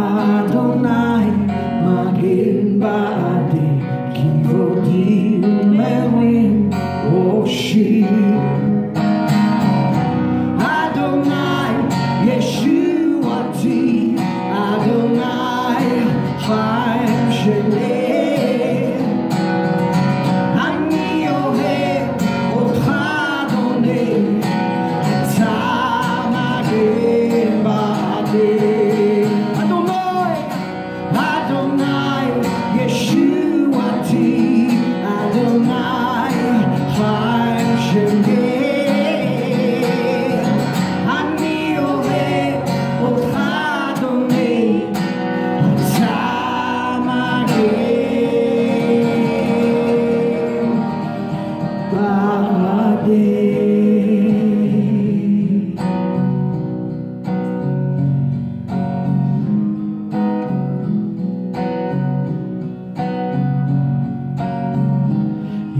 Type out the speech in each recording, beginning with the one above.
Adonai Magin Ba'adi Kivodi Merim Roshi Adonai Yeshuati Adonai Chaim Sheli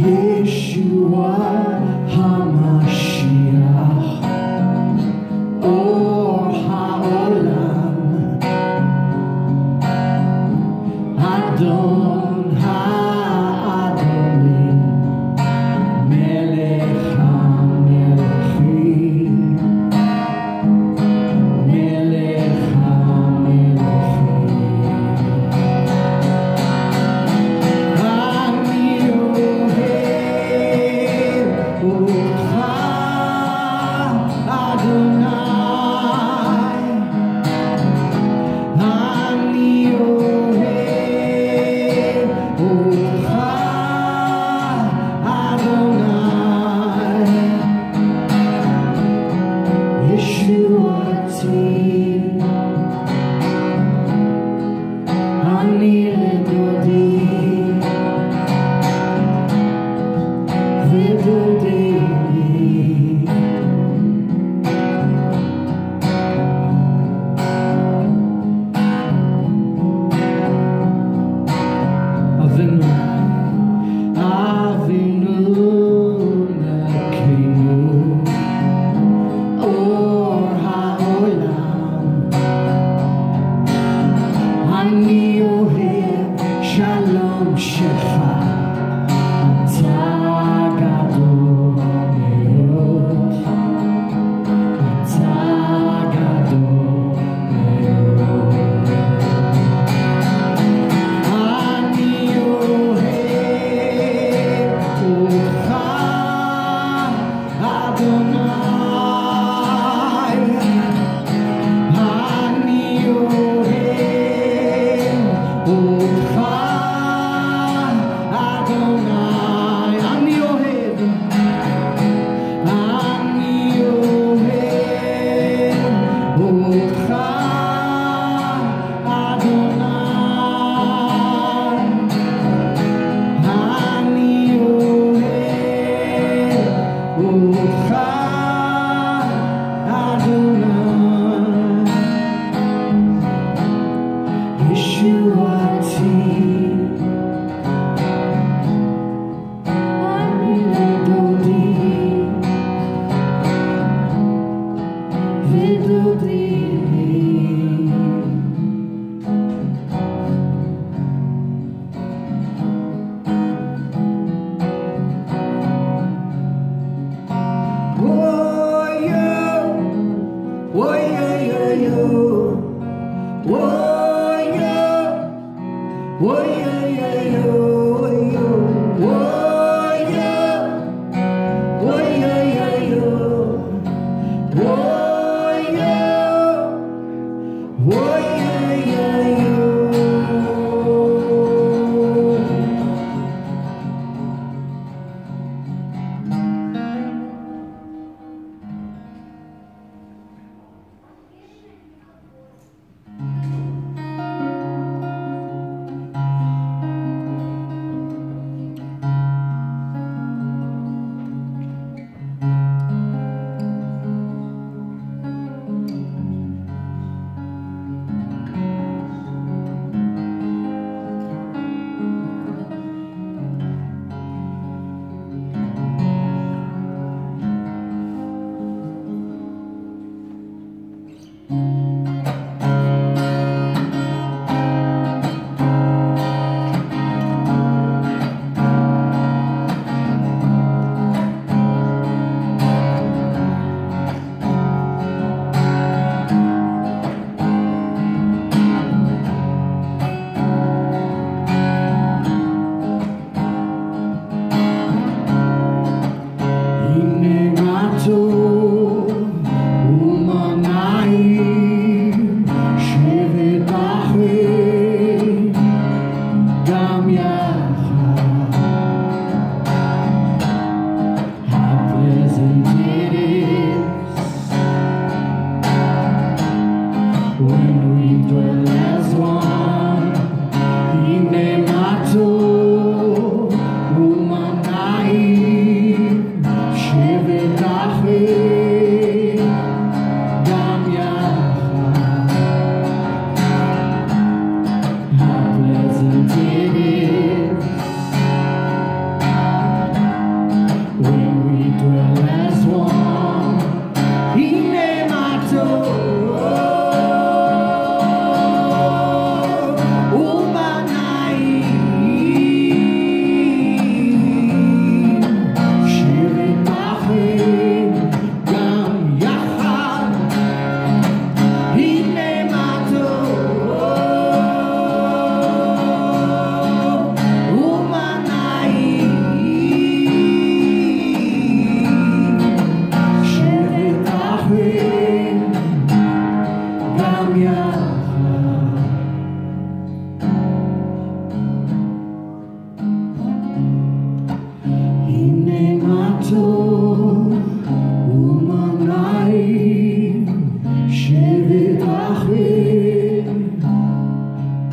Yeshua HaMashiach Or HaOlam Adon HaAdonim Melekh HaMelechim Melekh HaMelechim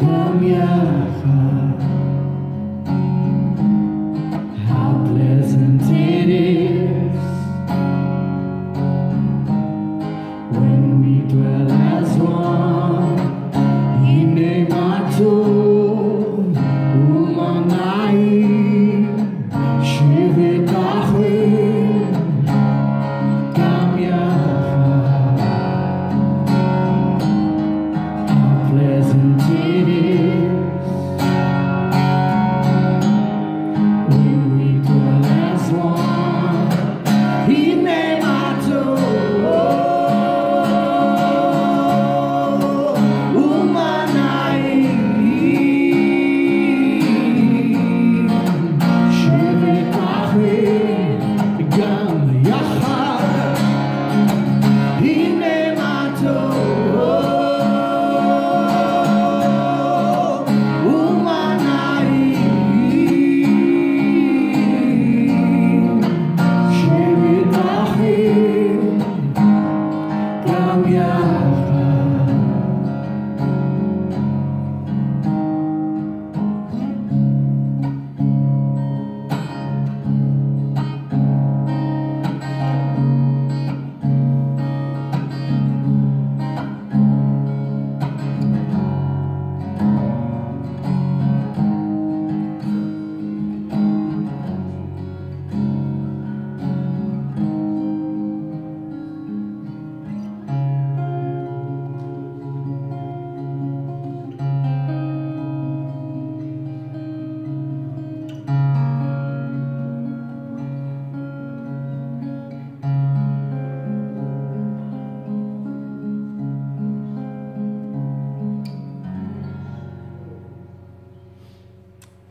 גם יחד. How pleasant it is when we dwell as one. הנה מה טוב ומה נעים, שבט אחים גם יחד. How pleasant it is when we dwell as one. הנה מה טוב ומה נעים, שבט אחים גם יחד. הנה מה טוב ומה נעים, שבט אחים גם יחד.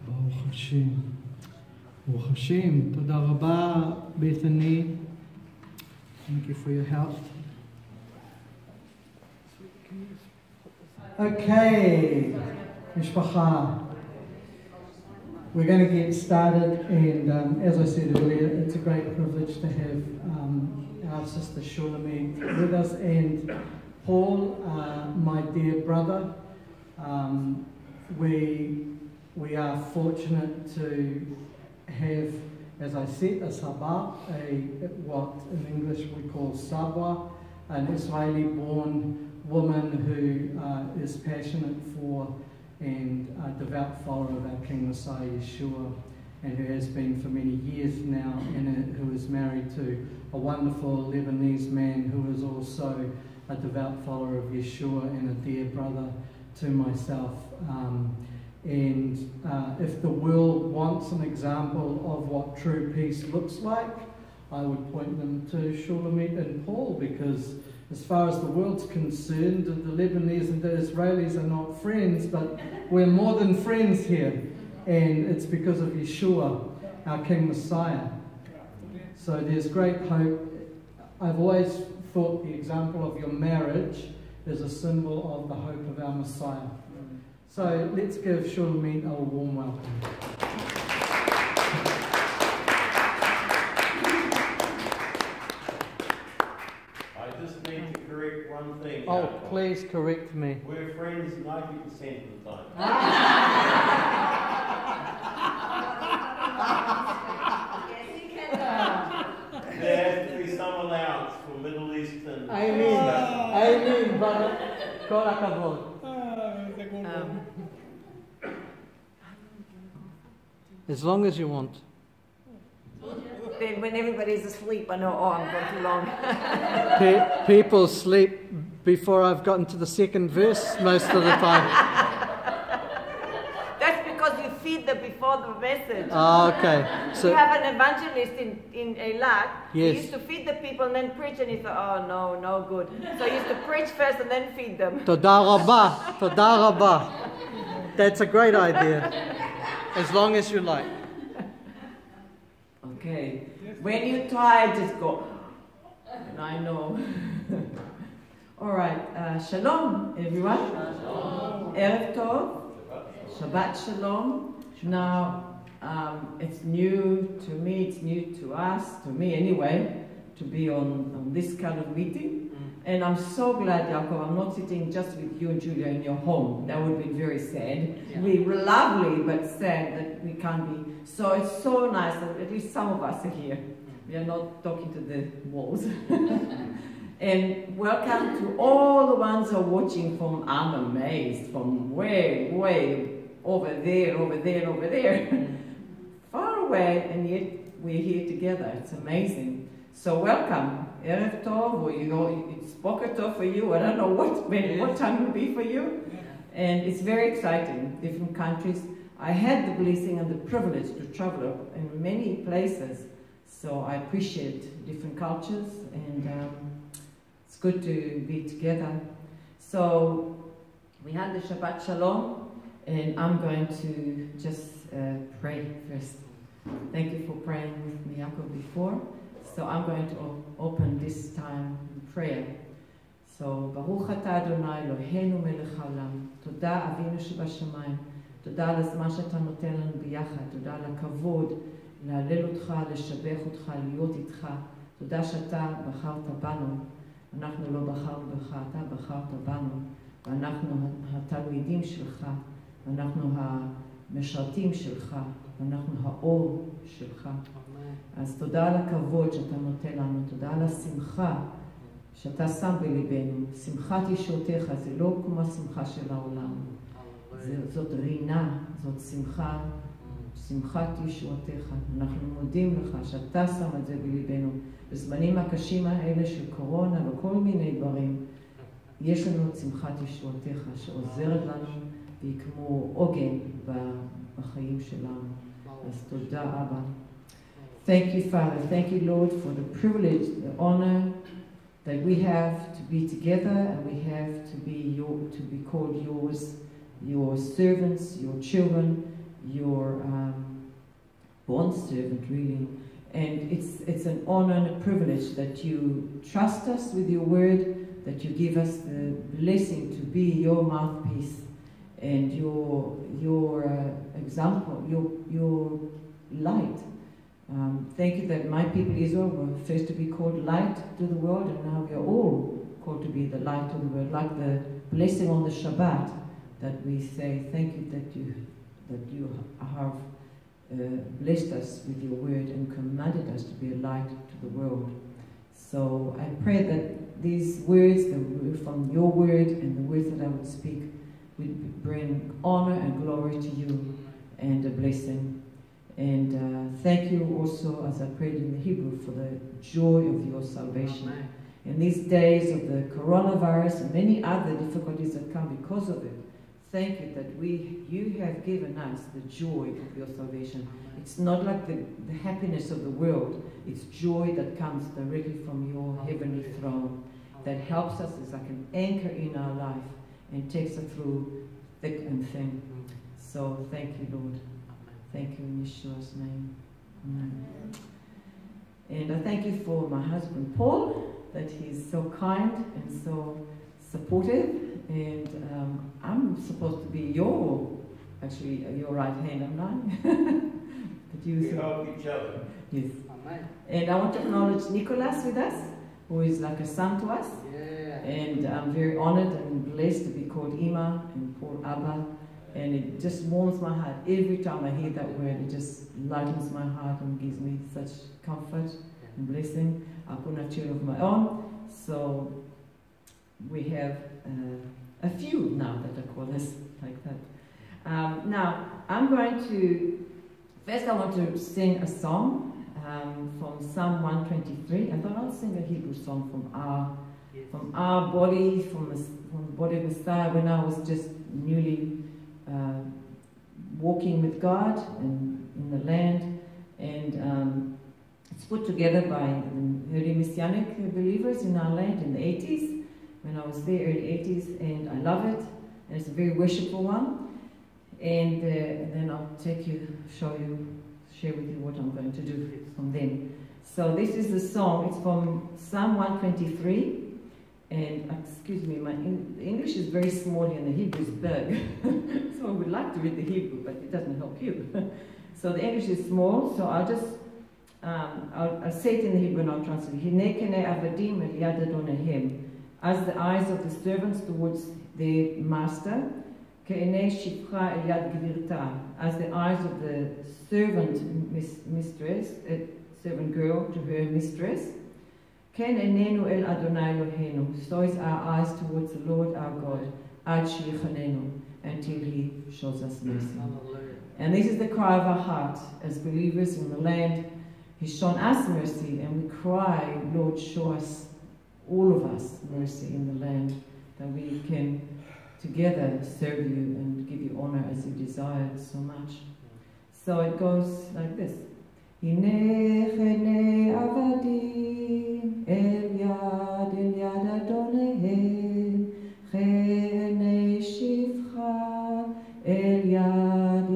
ברוך השם. ברוך השם. תודה רבה, Bethany. Thank you for your help. Okay, משפחה. We're going to get started, and as I said earlier, it's a great privilege to have our sister Shulamit with us, and Paul, my dear brother. We are fortunate to have, as I said, a sabah, what in English we call sabwa, an Israeli-born woman who is passionate for and a devout follower of our King Messiah Yeshua, and who has been for many years now, and who is married to a wonderful Lebanese man who is also a devout follower of Yeshua and a dear brother to myself. And if the world wants an example of what true peace looks like, I would point them to Shulamit and Paul, because as far as the world's concerned, the Lebanese and the Israelis are not friends, but we're more than friends here. And it's because of Yeshua, our King Messiah. So there's great hope. I've always thought the example of your marriage is a symbol of the hope of our Messiah. So let's give Shulamit a warm welcome. I just need to correct one thing. Oh, please correct me. We're friends 90% of the time. There has to be some allowance for Middle Eastern. Amen. Amen, brother. Kol hakavod. As long as you want. Then when everybody's asleep, I know, oh, I'm going too long. People sleep before I've gotten to the second verse most of the time. That's because you feed them before the message. Oh, okay. So We have an evangelist in Eilat. Yes. He used to feed the people and then preach, and he thought, oh, no good. So he used to preach first and then feed them. Toda rabah. Toda rabah. That's a great idea. As long as you like. Okay. When you try, just go. And I know. All right. Shalom, everyone. Erev Tov. Shabbat Shalom. Now, it's new to me, it's new to us, to me anyway, to be on this kind of meeting. And I'm so glad, Yaakov, I'm not sitting just with you and Julia in your home. That would be very sad. Yeah. We were lovely, but sad that we can't be. So it's so nice that at least some of us are here. We are not talking to the walls. And welcome to all the ones who are watching from, I'm amazed, from way, way over there, over there, over there. Far away, and yet we're here together. It's amazing. So welcome. Erev Tov, or it's Boker Tov for you. I don't know what time it will be for you. And it's very exciting, different countries. I had the blessing and the privilege to travel in many places. So I appreciate different cultures, and it's good to be together. So we had the Shabbat Shalom, and I'm going to just pray first. Thank you for praying with me, Yaakov, before. So I'm going to open this time in prayer. So, Baruch Atah Adonai Eloheinu Melekh Haolam. Toda Avinu Shebashamayim. תודה על הזמן שאתה נותן לנו ביחד, תודה על הכבוד להלל אותך, לשבח אותך, להיות איתך. תודה שאתה בחרת בנו, אנחנו לא בחרנו בך, אתה בחרת בנו, ואנחנו התלמידים שלך, ואנחנו המשרתים שלך, ואנחנו האור שלך. אז תודה על הכבוד שאתה נותן לנו, תודה על השמחה שאתה שם בליבנו. שמחת ישועתך זה לא כמו השמחה של העולם. זאת רינה, זאת שמחה, שמחת ישועתך. אנחנו מודים לך שאתה שם את זה בליבנו. בזמנים הקשים האלה של קורונה וכל מיני דברים, יש לנו את שמחת ישועתך שעוזרת לנו והיא כמו עוגן בחיים שלנו. אז תודה אבא. Thank you, Father. Thank you, Lord, for the privilege, the honor that we have to be together and we have to be called yours. Your servants, your children, your bond servant, really. And it's an honor and a privilege that you trust us with your word, that you give us the blessing to be your mouthpiece and your example, your light. Thank you that my people Israel were first to be called light to the world, and now we are all called to be the light to the world, like the blessing on the Shabbat. That we say, thank you that you have blessed us with your word and commanded us to be a light to the world. So I pray that these words from your word and the words that I would speak would bring honor and glory to you and a blessing. And thank you also, as I prayed in the Hebrew, for the joy of your salvation. Amen. In these days of the coronavirus and many other difficulties that come because of it, thank you that you have given us the joy of your salvation. It's not like the happiness of the world. It's joy that comes directly from your heavenly throne that helps us as like an anchor in our life and takes us through thick and thin. So thank you, Lord. Thank you in Yeshua's name. Amen. And I thank you for my husband, Paul, that he's so kind and so supportive. And I'm supposed to be your right hand, am I? But we help each other. Yes. Amen. And I want to acknowledge Nicholas with us, who is like a son to us. Yeah. And I'm very honored and blessed to be called Ima and Paul Abba. And it just warms my heart. Every time I hear that word, it just lightens my heart and gives me such comfort and blessing. I've got a children of my own, so we have a few now that I call us like that. Now, I'm going to, first I want to sing a song from Psalm 123. I thought I'll sing a Hebrew song from our body, from the body of Messiah when I was just newly walking with God and in the land. And it's put together by the early Messianic believers in our land in the 80s. When I was there, early 80s, and I love it, and it's a very worshipful one. And then I'll share with you what I'm going to do from then. So this is the song. It's from Psalm 123, and excuse me, the English is very small and the Hebrew is big. So I would like to read the Hebrew, but it doesn't help you. So the English is small, so I'll just I'll say it in the Hebrew and I'll translate. Hine kene avadim el yad Adonaihem, as the eyes of the servants towards their master, כעיני שפחה אל יד גבירתה, as the eyes of the servant servant girl to her mistress, כן עינינו אל אדוני אלוהינו, so is our eyes towards the Lord our God, עד שיחננו, until he shows us mercy. And this is the cry of our heart as believers in the land. He's shown us mercy, and we cry, Lord, show us, all of us, mercy in the land, that we can together serve you and give you honor as you desired so much. So it goes like this. Hine chene avadim el yad adonihem chene shivcha el yad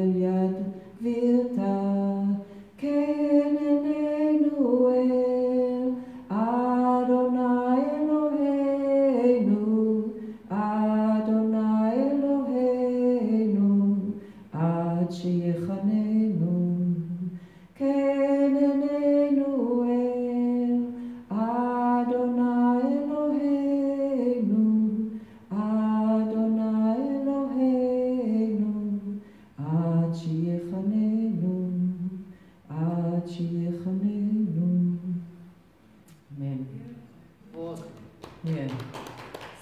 virta ken enenu el Adonai Eloheinu Adonai Eloheinu ad sheyechanenu ken enenu el Adonai Eloheinu Adonai Eloheinu ad sheyechanenu ad sheyechanenu. Amen. Yeah.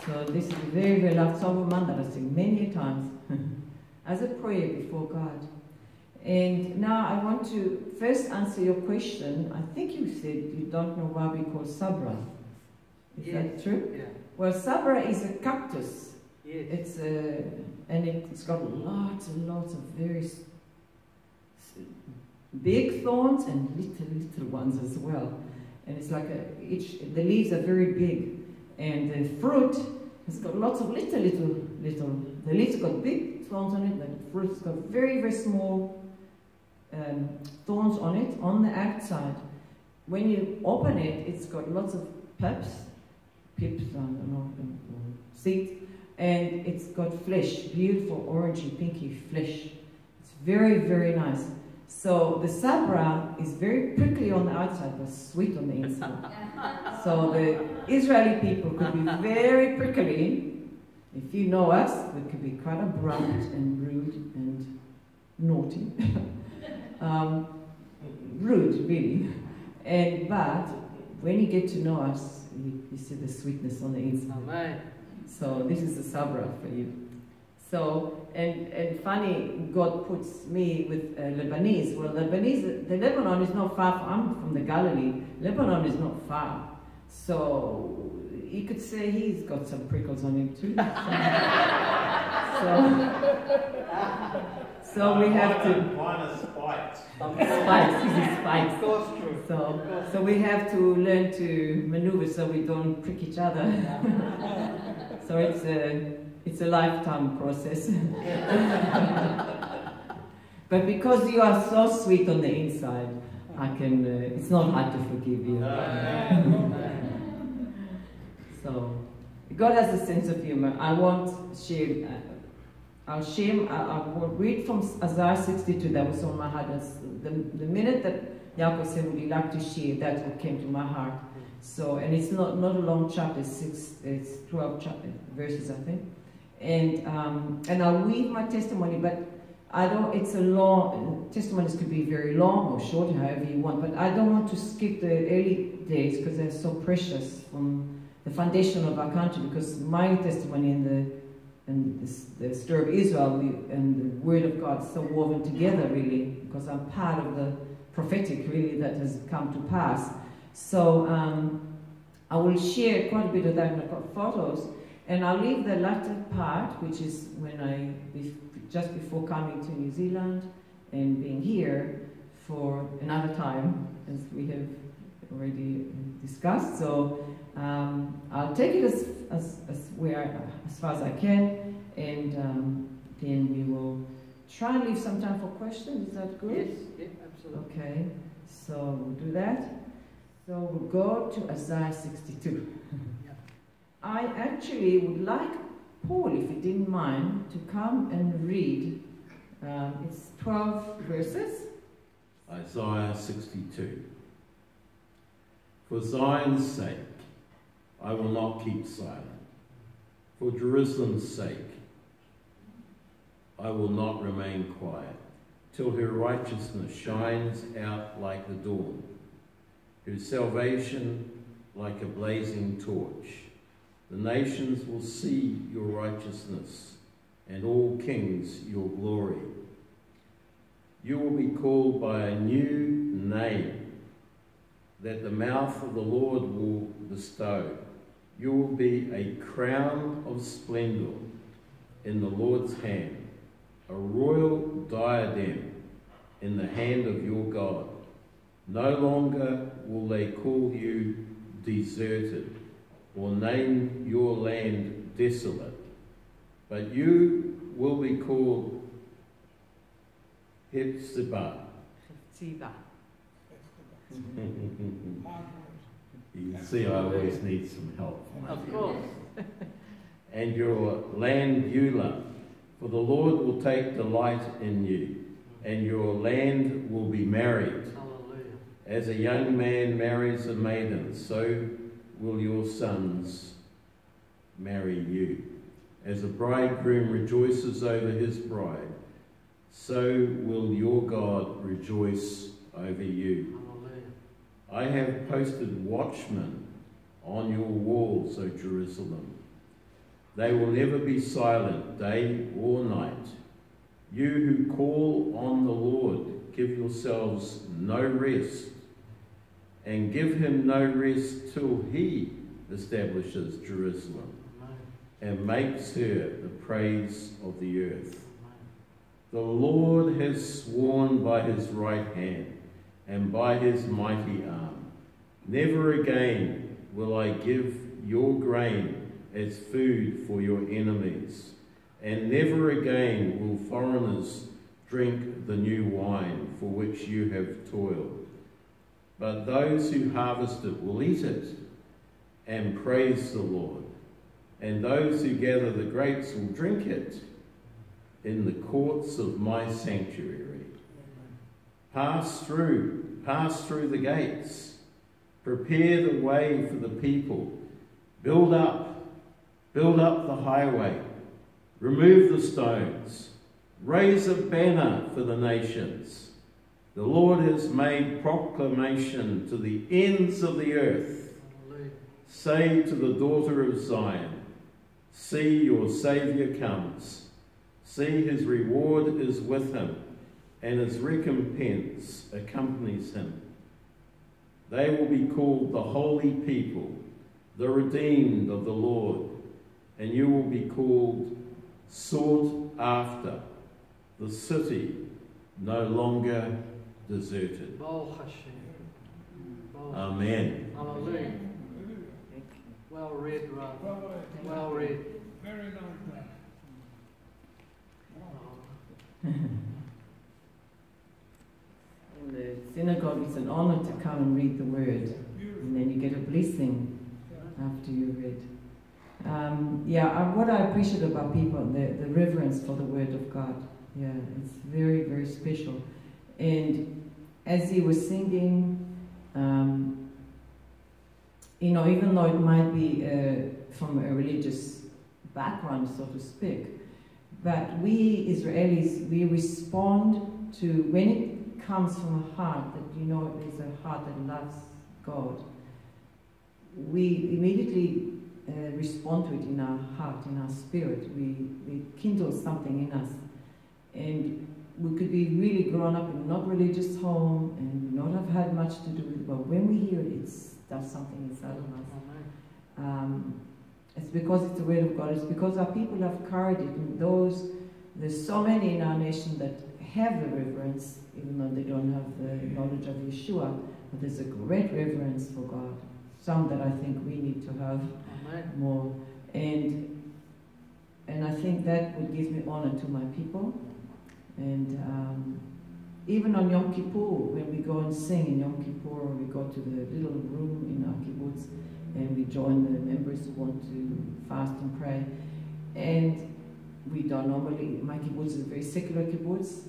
So this is a very, very loved song of mine that I sing many times as a prayer before God. And now I want to first answer your question. I think you said you don't know why we call sabra. Is that true? Yeah. Well, sabra is a cactus. Yes. It's got lots and lots of very big thorns and little ones as well. And it's like the leaves are very big, and the fruit has got lots of little. The leaves got big thorns on it, the fruit's got very, very small thorns on it on the outside. When you open it, it's got lots of pips, I don't know, seeds, and it's got flesh, beautiful orangey, pinky flesh. It's very, very nice. So the sabra is very prickly on the outside, but sweet on the inside. So the Israeli people could be very prickly. If you know us, we could be quite abrupt and rude and naughty. Rude, really. But when you get to know us, you see the sweetness on the inside. Amen. So this is the sabra for you. So, and funny, God puts me with Lebanese. Well, the Lebanon is not far I'm from the Galilee. Lebanon is not far. So, you could say he's got some prickles on him too. So we have to... Mine is spiked. Spikes, this is spikes. Of course, true. So we have to learn to maneuver so we don't prick each other. So it's a lifetime process. But because you are so sweet on the inside, it's not hard to forgive you. So, God has a sense of humor. I won't share, I will read from Isaiah 62, that was on my heart. The minute that Yaakov said, would you like to share, that's what came to my heart. So, and it's not a long chapter, it's 12 verses, I think. And I'll read my testimony, but it's a long, testimonies could be very long or short, however you want, but I don't want to skip the early days because they're so precious from the foundation of our country, because my testimony and the story of Israel and the Word of God is so woven together, really, because I'm part of the prophetic, really, that has come to pass. So I will share quite a bit of that, and I've got photos. And I'll leave the latter part, which is when just before coming to New Zealand and being here for another time, as we have already discussed. So I'll take it as far as I can, and then we will try and leave some time for questions. Is that good? Yes, yeah, absolutely. Okay, so we'll do that. So we'll go to Isaiah 62. I actually would like Paul, if he didn't mind, to come and read. It's 12 verses. Isaiah 62. For Zion's sake, I will not keep silent. For Jerusalem's sake, I will not remain quiet, till her righteousness shines out like the dawn, her salvation like a blazing torch. The nations will see your righteousness, and all kings your glory. You will be called by a new name that the mouth of the Lord will bestow. You will be a crown of splendor in the Lord's hand, a royal diadem in the hand of your God. No longer will they call you deserted or name your land desolate, but you will be called Hephzibah. You see, I always need some help. Of course. And your land Beulah, for the Lord will take delight in you, and your land will be married. Hallelujah. As a young man marries a maiden, so will your sons marry you. As a bridegroom rejoices over his bride, so will your God rejoice over you. Hallelujah. I have posted watchmen on your walls, O Jerusalem. They will never be silent day or night. You who call on the Lord, give yourselves no rest, and give him no rest till he establishes Jerusalem and makes her the praise of the earth. The Lord has sworn by his right hand and by his mighty arm, never again will I give your grain as food for your enemies, and never again will foreigners drink the new wine for which you have toiled. But those who harvest it will eat it and praise the Lord, and those who gather the grapes will drink it in the courts of my sanctuary. Pass through the gates, prepare the way for the people, build up the highway, remove the stones, raise a banner for the nations. The Lord has made proclamation to the ends of the earth. Say to the daughter of Zion, see, your Saviour comes. See, his reward is with him, and his recompense accompanies him. They will be called the holy people, the redeemed of the Lord, and you will be called sought after, the city no longer deserted. Amen. Hallelujah. Well read, Rob. Well read. Very nice. In the synagogue, it's an honor to come and read the word, and then you get a blessing after you read. What I appreciate about people, the reverence for the word of God. Yeah, it's very, very special. And as he was singing, even though it might be from a religious background, so to speak, but we Israelis, we respond to, when it comes from a heart that, there's a heart that loves God, we immediately respond to it in our heart, in our spirit. We kindle something in us. And we could be really grown up in a not religious home and not have had much to do with it, but when we hear it, it does something inside of us. It's because it's the word of God. It's because our people have carried it. And there's so many in our nation that have the reverence, even though they don't have the knowledge of Yeshua, but there's a great reverence for God. Some that I think we need to have more. And I think that would give me honor to my people. And even on Yom Kippur, when we go and sing in Yom Kippur, we go to the little room in our kibbutz and we join the members who want to fast and pray. And we don't normally, my kibbutz is a very secular kibbutz,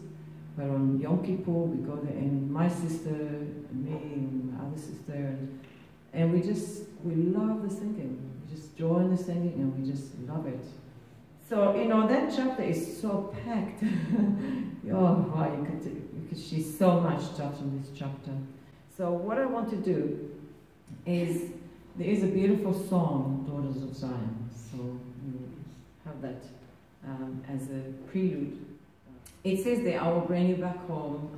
but on Yom Kippur we go there, and my sister, and me, and my other sister, And we love the singing. We just join the singing and we just love it. So, you know, that chapter is so packed. Oh, wow, you could see so much stuff in this chapter. So what I want to do is, there is a beautiful song, Daughters of Zion. So you have that as a prelude. It says there, I will bring you back home,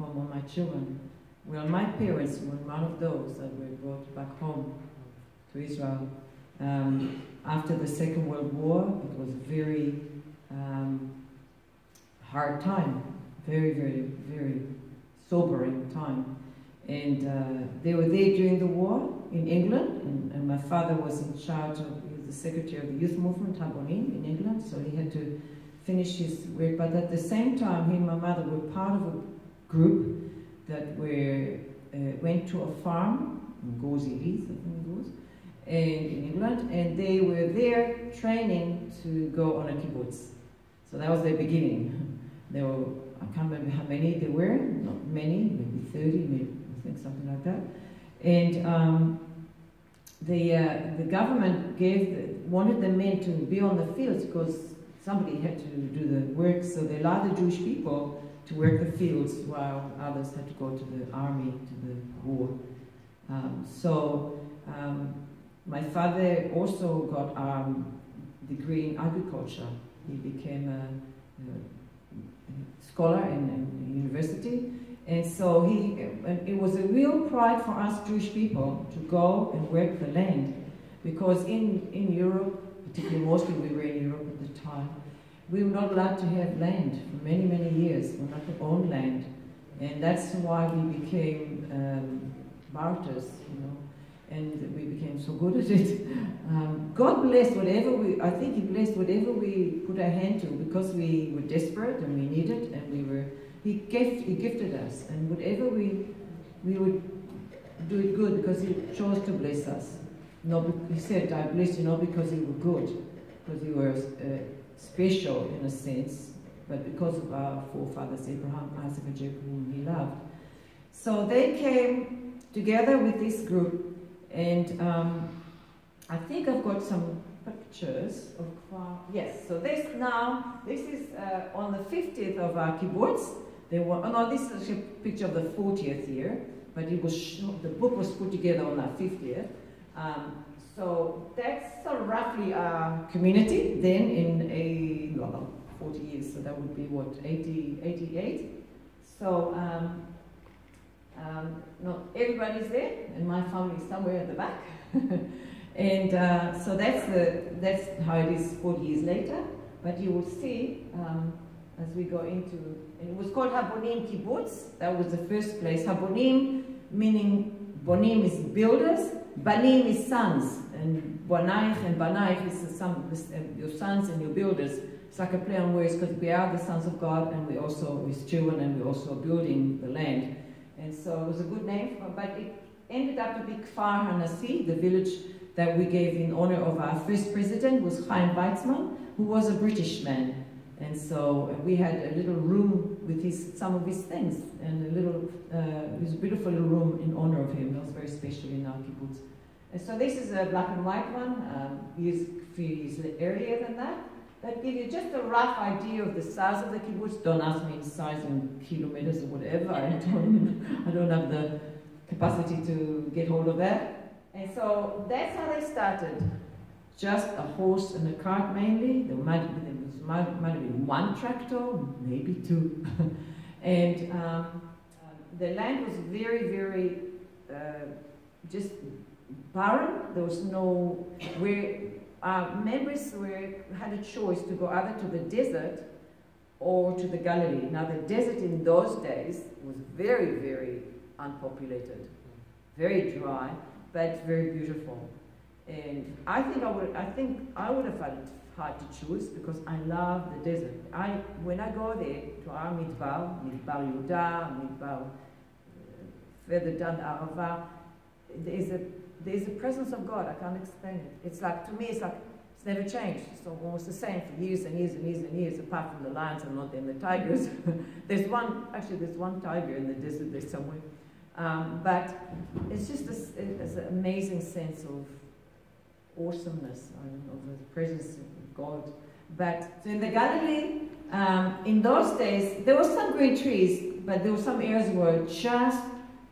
all my children. Well, my parents were one of those that were brought back home to Israel. After the Second World War, it was a very hard time, very, very, very sobering time. And they were there during the war in England, and my father was in charge of, he was the secretary of the youth movement, Habonim, in England, so he had to finish his work. But at the same time, he and my mother were part of a group that went to a farm in Gozili, in England, and they were there training to go on a kibbutz. So that was their beginning. There were, I can't remember how many there were, not many, maybe 30, maybe, I think something like that. And the government wanted the men to be on the fields because somebody had to do the work, so they allowed the Jewish people to work the fields while others had to go to the army, to the war. My father also got a degree in agriculture. He became a scholar in university, and so it was a real pride for us Jewish people to go and work the land, because in Europe, particularly mostly we were in Europe at the time, we were not allowed to have land for many, many years. We were not to own land, and that's why we became martyrs, you know, and we became so good at it. God blessed whatever I think He blessed whatever we put our hand to, because we were desperate and we needed, and He gifted us, and whatever we would do it good because He chose to bless us. He said, I blessed you not because you were good, because you were special in a sense, but because of our forefathers, Abraham, Isaac, and Jacob, whom He loved. So they came together with this group, and I think I've got some pictures of, yes, so this is on the 50th of our kibbutz. This is a picture of the 40th year, but the book was put together on our 50th. So that's roughly our community then in 40 years, so that would be what, 88? So not everybody's there, and my family is somewhere at the back. And so that's how it is 40 years later. But you will see as we go into, and it was called Habonim Kibbutz. That was the first place. Habonim meaning Bonim is builders, Banim is sons, and Bonaich and Banaich is your sons and your builders. It's like a play on words, because we are the sons of God, and we also His children, and we're also building the land. And so it was a good name, but it ended up to be Kfar HaNasi, the village that we gave in honor of our first president, was Chaim Weizmann, who was a British man. And so we had a little room with some of his things, and it was a beautiful little room in honor of him. It was very special in our kibbutz. And so this is a black and white one. He's earlier than that. That gives you just a rough idea of the size of the kibbutz. Don't ask me in size in kilometers or whatever. I don't have the capacity to get hold of that. And so that's how they started. Just a horse and a cart mainly. There might have been one tractor, maybe two. And the land was very, very just barren. There was no where. Members had a choice to go either to the desert or to the Galilee. Now the desert in those days was very, very unpopulated, very dry, but very beautiful. And I think I would have found it hard to choose, because I love the desert. When I go there to our Midbar Yehuda, Midbar further down the Arava, there's a presence of God. I can't explain it. It's like, to me, it's never changed. It's almost the same for years and years and years and years, apart from the lions and not then the tigers. There's one tiger in the desert there somewhere. But it's just it's an amazing sense of awesomeness, of the presence of God. But so in the Galilee, in those days, there were some great trees, but there were some areas where just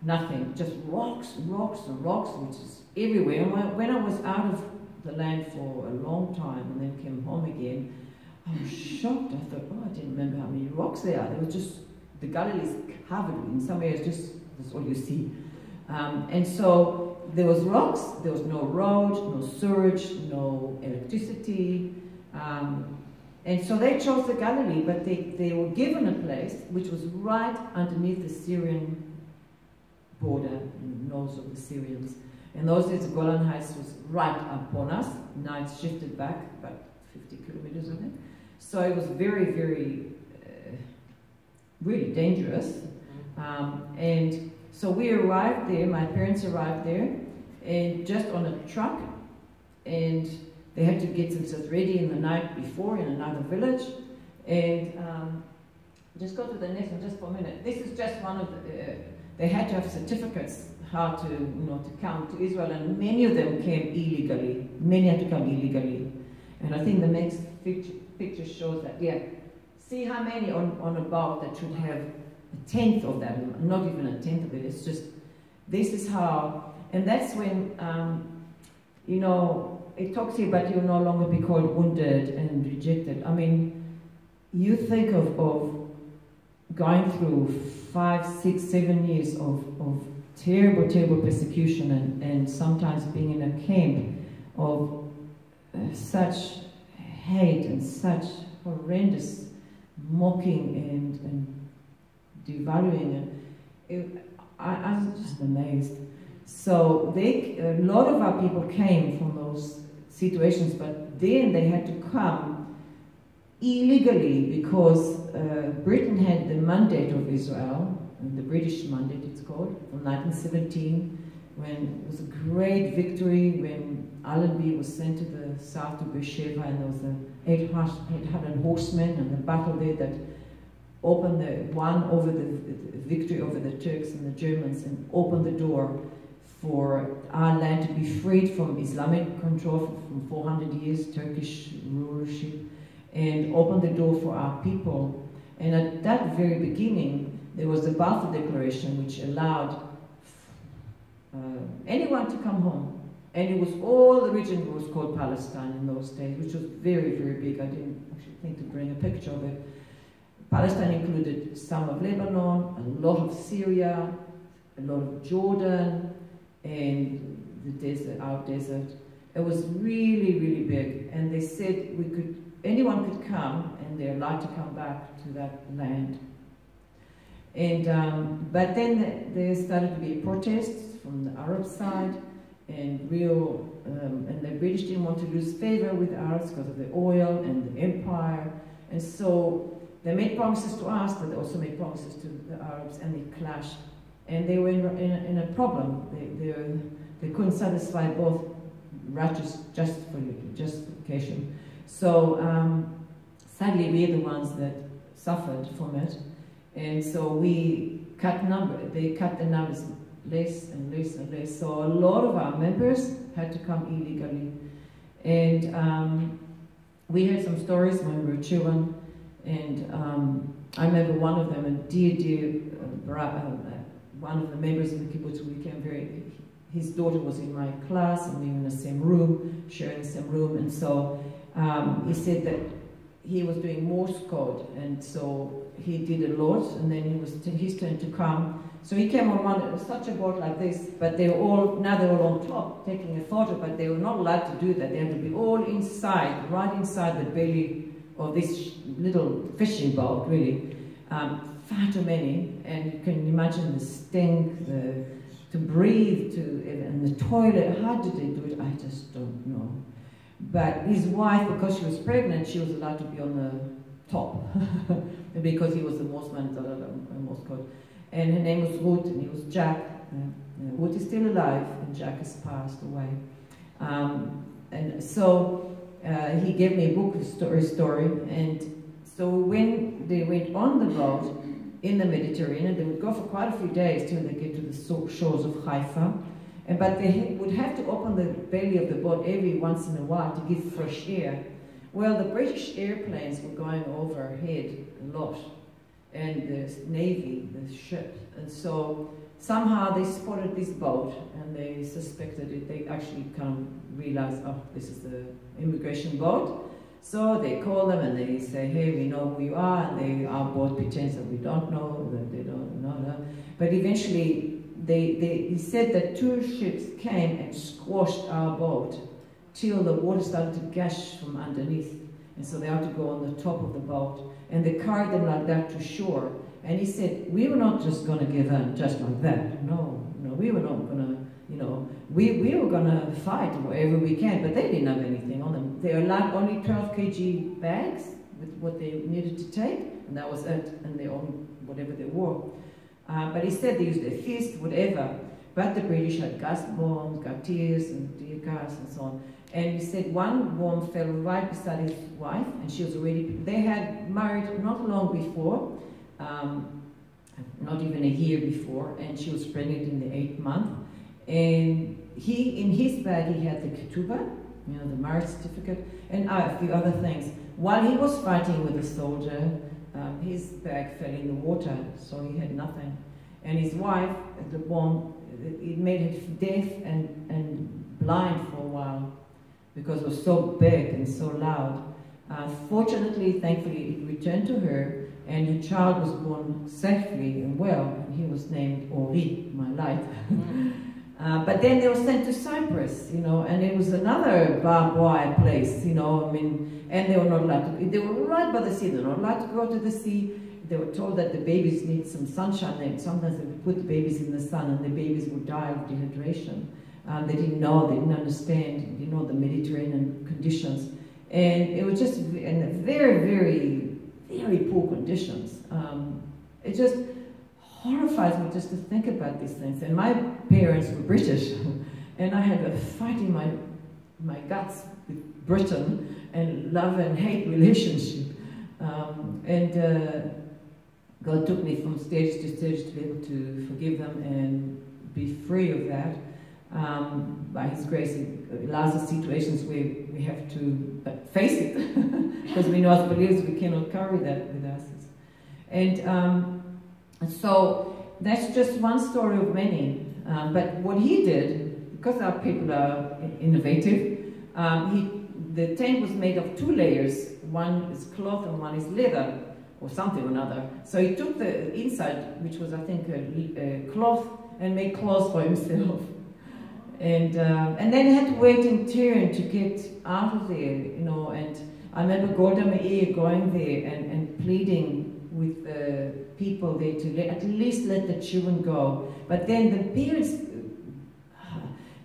nothing, just rocks, rocks, and rocks, which is everywhere. And when I was out of the land for a long time and then came home again, I was shocked. I thought, oh, I didn't remember how many rocks there are. There was just, the Galilee is covered in some areas, just that's all you see. And so there was rocks, there was no road, no sewage, no electricity. And so they chose the Galilee, but they were given a place which was right underneath the Syrian border, in the nose of the Syrians. In those days, the Golan Heights was right upon us. Now it's shifted back about 50 kilometers, I think. So it was very, very, really dangerous. And so we arrived there, my parents arrived there, and just on a truck, and they had to get themselves ready in the night before in another village. And just go to the next one just for a minute. This is just one of the, they had to have certificates how to, to come to Israel, and many of them came illegally. Many had to come illegally. And I think the next picture shows that, yeah. See how many on a boat that should have a tenth of that, not even a tenth of it. It's just, this is how, and that's when, it talks here about you'll no longer be called wounded and rejected. I mean, you think of going through 5, 6, 7 years of terrible, terrible persecution and sometimes being in a camp of such hate and such horrendous mocking and devaluing. I was just amazed. So a lot of our people came from those situations, but then they had to come illegally because Britain had the mandate of Israel, the British mandate it's called, from 1917, when it was a great victory when Allenby was sent to the south to Beersheba, and there was the 800 horsemen and the battle there that won over the victory over the Turks and the Germans and opened the door for our land to be freed from Islamic control from 400 years, Turkish rulership, and opened the door for our people. And at that very beginning, there was the Balfour Declaration, which allowed anyone to come home. And it was all the region was called Palestine in those days, which was very, very big. I didn't actually think to bring a picture of it. Palestine included some of Lebanon, a lot of Syria, a lot of Jordan, and the desert, our desert. It was really, really big. And they said anyone could come, and they're allowed to come back to that land. And but then there started to be protests from the Arab side, and and the British didn't want to lose favor with the Arabs because of the oil and the empire, and so they made promises to us, but they also made promises to the Arabs, and they clashed, and they were in a problem. They couldn't satisfy both righteous justification. So sadly, we're the ones that suffered from it. And so they cut the numbers less and less and less. So a lot of our members had to come illegally. And we heard some stories when we were children. And I remember one of them, and dear one of the members of the kibbutz who became his daughter was in my class, and we were in the same room, sharing the same room. And so he said that he was doing Morse code, and so he did a lot, and then it was his turn to come. So he came on such a boat like this, but they were all on top taking a photo, but they were not allowed to do that. They had to be all inside, right inside the belly of this little fishing boat, really. Far too many, and you can imagine the stink, to breathe, and the toilet. How did they do it? I just don't know. But his wife, because she was pregnant, she was allowed to be on the top because he was the most man, most called. And her name was Ruth, and he was Jack. Ruth is still alive, and Jack has passed away. And so he gave me a book, a story. And so when they went on the boat, in the Mediterranean. They would go for quite a few days till they get to the shores of Haifa. But they would have to open the belly of the boat every once in a while to give fresh air. Well, the British airplanes were going overhead a lot, and the Navy, the ship. And so somehow they spotted this boat, and they suspected it. They actually kind of realized, oh, this is the immigration boat. So they call them and they say, hey, we know who you are, and our boat pretends that we don't know, that they don't know. But eventually, he said that 2 ships came and squashed our boat till the water started to gush from underneath. And so they had to go on the top of the boat, and they carried them like that to shore. And he said, we were not just going to give in just like that. No, we were not going to, we were going to fight wherever we can, but they didn't have anything on them. They allowed only 12 kg bags with what they needed to take, and that was it, and they owned whatever they wore. But he said they used their fist, whatever. But the British had gas bombs, Gautiers, and tear gas, and so on. And he said one bomb fell right beside his wife, and she was already, they had married not long before, not even a year before, and she was pregnant in the 8th month. And in his bag, he had the ketubah, the marriage certificate, and a few other things. While he was fighting with the soldier, his bag fell in the water, so he had nothing. And his wife, the bomb, it made her deaf and blind for a while because it was so big and so loud. Fortunately, thankfully, it returned to her, and her child was born safely and well, and he was named Ori, my light. But then they were sent to Cyprus, and it was another barbed wire place, and they were not allowed to, they were right by the sea, they were not allowed to go to the sea. They were told that the babies need some sunshine, and sometimes they would put the babies in the sun, and the babies would die of dehydration. They didn't know, they didn't understand, the Mediterranean conditions. And it was just in very, very, very poor conditions. It just horrifies me just to think about these things. And my parents were British, and I had a fight in my guts with Britain, and love and hate relationship. God took me from stage to stage to be able to forgive them and be free of that. By His grace, it allows us situations where we have to face it, because we know as believers we cannot carry that with us. And so that's just one story of many. But what he did, because our people are innovative, the tent was made of 2 layers. One is cloth and one is leather, or something or another. So he took the inside, which was, I think, a cloth, and made clothes for himself. And then he had to wait in turn to get out of there, and I remember Golda Meir going there and pleading with the people there to at least let the children go. But then the parents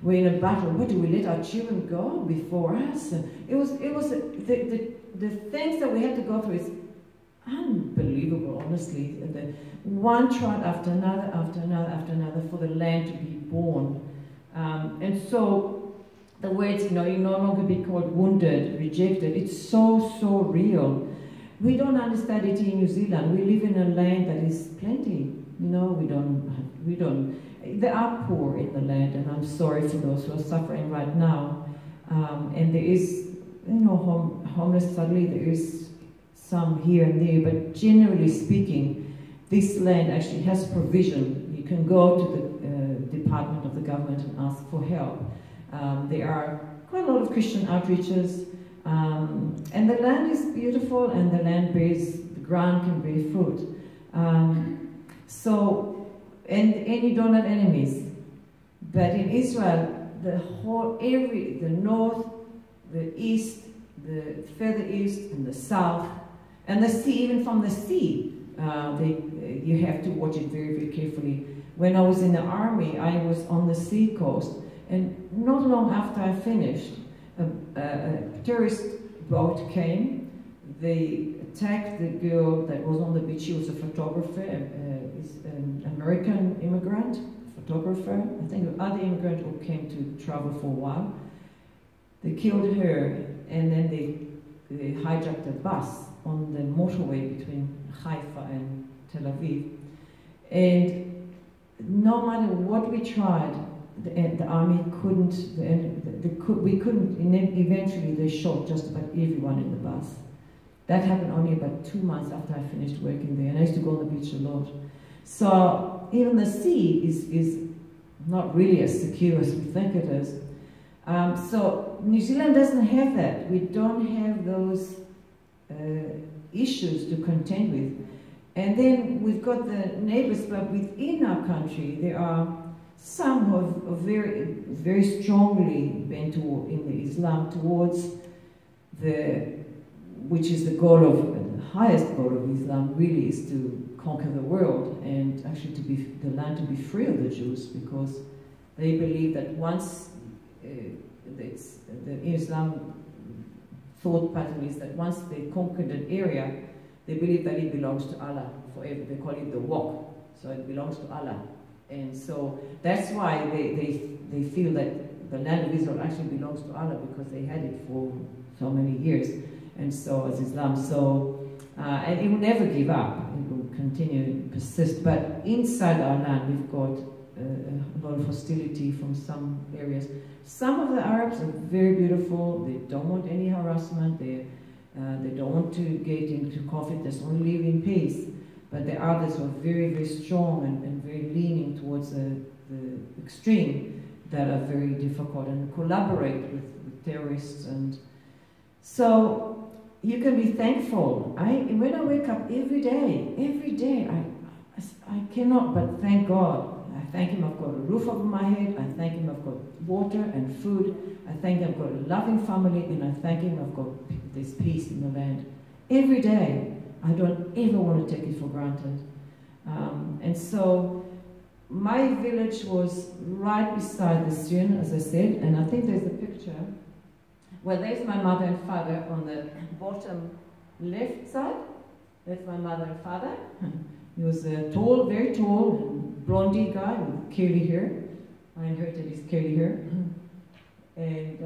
were in a battle. What, do we let our children go before us? It was the things that we had to go through is unbelievable, honestly. The one trial after another, after another, after another, for the land to be born. And so the words, you no longer be called wounded, rejected. It's so, so real. We don't understand it in New Zealand. We live in a land that is plenty. We don't. There are poor in the land, and I'm sorry for those who are suffering right now. And there is, homeless, sadly, there is some here and there, but generally speaking, this land actually has provision. You can go to the department of the government and ask for help. There are quite a lot of Christian outreaches, and the land is beautiful, and the land the ground can bear fruit. And you don't have enemies. But in Israel, the whole area, the north, the east, the further east, and the south, and the sea, even from the sea, you have to watch it very, very carefully. When I was in the army, I was on the sea coast, and not long after I finished, a tourist boat came. They attacked the girl that was on the beach. She was a photographer, an American immigrant, photographer. I think the other immigrant who came to travel for a while. They killed her, and then they hijacked a bus on the motorway between Haifa and Tel Aviv. And no matter what we tried, the army couldn't, we couldn't, eventually they shot just about everyone in the bus. That happened only about 2 months after I finished working there, and I used to go on the beach a lot. So even the sea is not really as secure as we think it is. So New Zealand doesn't have that. We don't have those issues to contend with. And then we've got the neighbors, but within our country there are some who are very strongly bent in the Islam towards which is the goal of, the highest goal of Islam really is to conquer the world and actually the land to be free of the Jews, because they believe that once the Islam thought pattern is that once they conquered an area, they believe that it belongs to Allah forever. They call it the Waqf, so it belongs to Allah. And so that's why they feel that the land of Israel actually belongs to Allah, because they had it for so many years. And so as Islam, and it will never give up. It will continue to persist. But inside our land, we've got a lot of hostility from some areas. Some of the Arabs are very beautiful. They don't want any harassment. They don't want to get into conflict. They just want to live in peace. But there are others who are very, very strong and very leaning towards the extreme that are very difficult and collaborate with terrorists. And so you can be thankful. When I wake up every day, I cannot but thank God. I thank Him I've got a roof over my head. I thank Him I've got water and food. I thank Him I've got a loving family. And I thank Him I've got this peace in the land. Every day. I don't ever want to take it for granted. And so my village was right beside the Syrian, as I said, and I think there's a picture. Well, there's my mother and father on the bottom left side. That's my mother and father. He was a tall, very tall, blondie guy with curly hair. I inherited his curly hair. And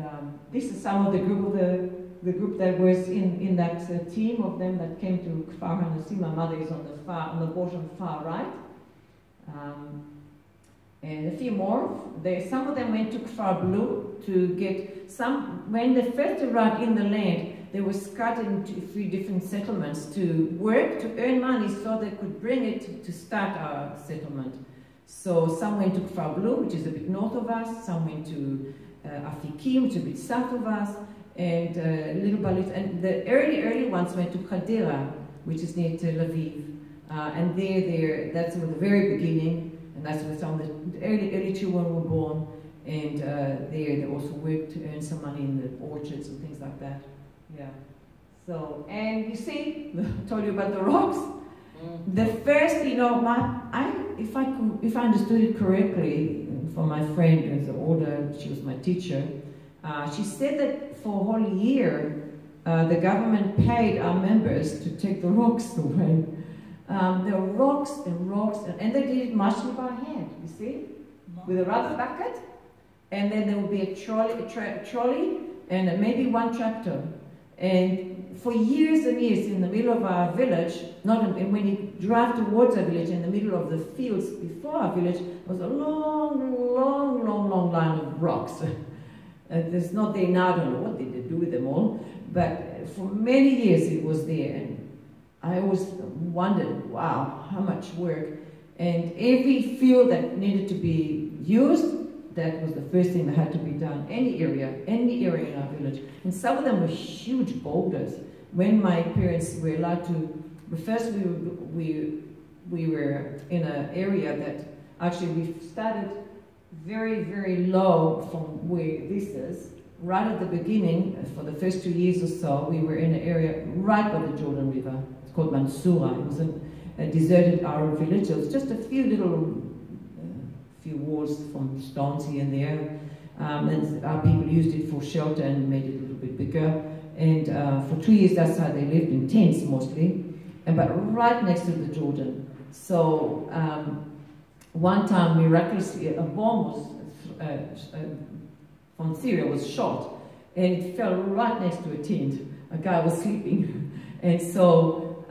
this is some of the group that was in that team of them that came to Kfar HaNasi. My mother is on the bottom far right. And a few more. Some of them went to Kfar Blue to get some. When they first arrived in the land, they were scattered into 3 different settlements to work, to earn money so they could bring it to start our settlement. So some went to Kfar Blue, which is a bit north of us. Some went to Afikim, which is a bit south of us. And little by little, and the early ones went to Hadera, which is near Tel Aviv, and that's from the very beginning, and that's where some of the early children were born, and they also worked to earn some money in the orchards and things like that. Yeah. So, and you see, I told you about the rocks. The first, if I understood it correctly, from my friend, as an older, she was my teacher. She said that for a whole year, the government paid our members to take the rocks away. There were rocks, and they did it mostly by hand, you see, with a rubber bucket, and then there would be a trolley, and maybe 1 tractor. And for years and years, in the middle of our village, when you drive towards our village, in the middle of the fields before our village, was a long line of rocks. It's not there now. I don't know what they did do with them all, but for many years it was there, and I always wondered, wow, how much work. And every field that needed to be used, that was the first thing that had to be done. Any area in our village. And some of them were huge boulders. When my parents were allowed to, first we were in an area that actually we started very, very low from where this is. Right at the beginning, for the first 2 years or so, we were in an area right by the Jordan River. It's called Mansoura. It was a deserted Arab village. It was just a few little few walls from stones here and there. And our people used it for shelter and made it a little bit bigger. And for 2 years, that's how they lived, in tents mostly. But right next to the Jordan. So one time, miraculously, a bomb from Syria was shot, and it fell right next to a tent. A guy was sleeping. And so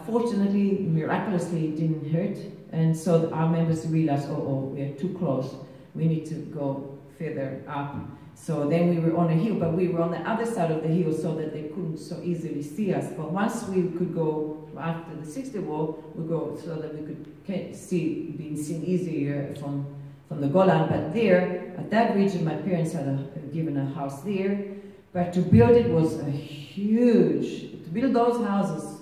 fortunately, miraculously, it didn't hurt. And so our members realized, oh, we're too close. We need to go further up. So then we were on a hill, but we were on the other side of the hill so that they couldn't so easily see us. But once we could go after the 60 wall, we go so that we could be seen easier from the Golan. But there, at that region, my parents had given a house there. But to build it was a huge, to build those houses,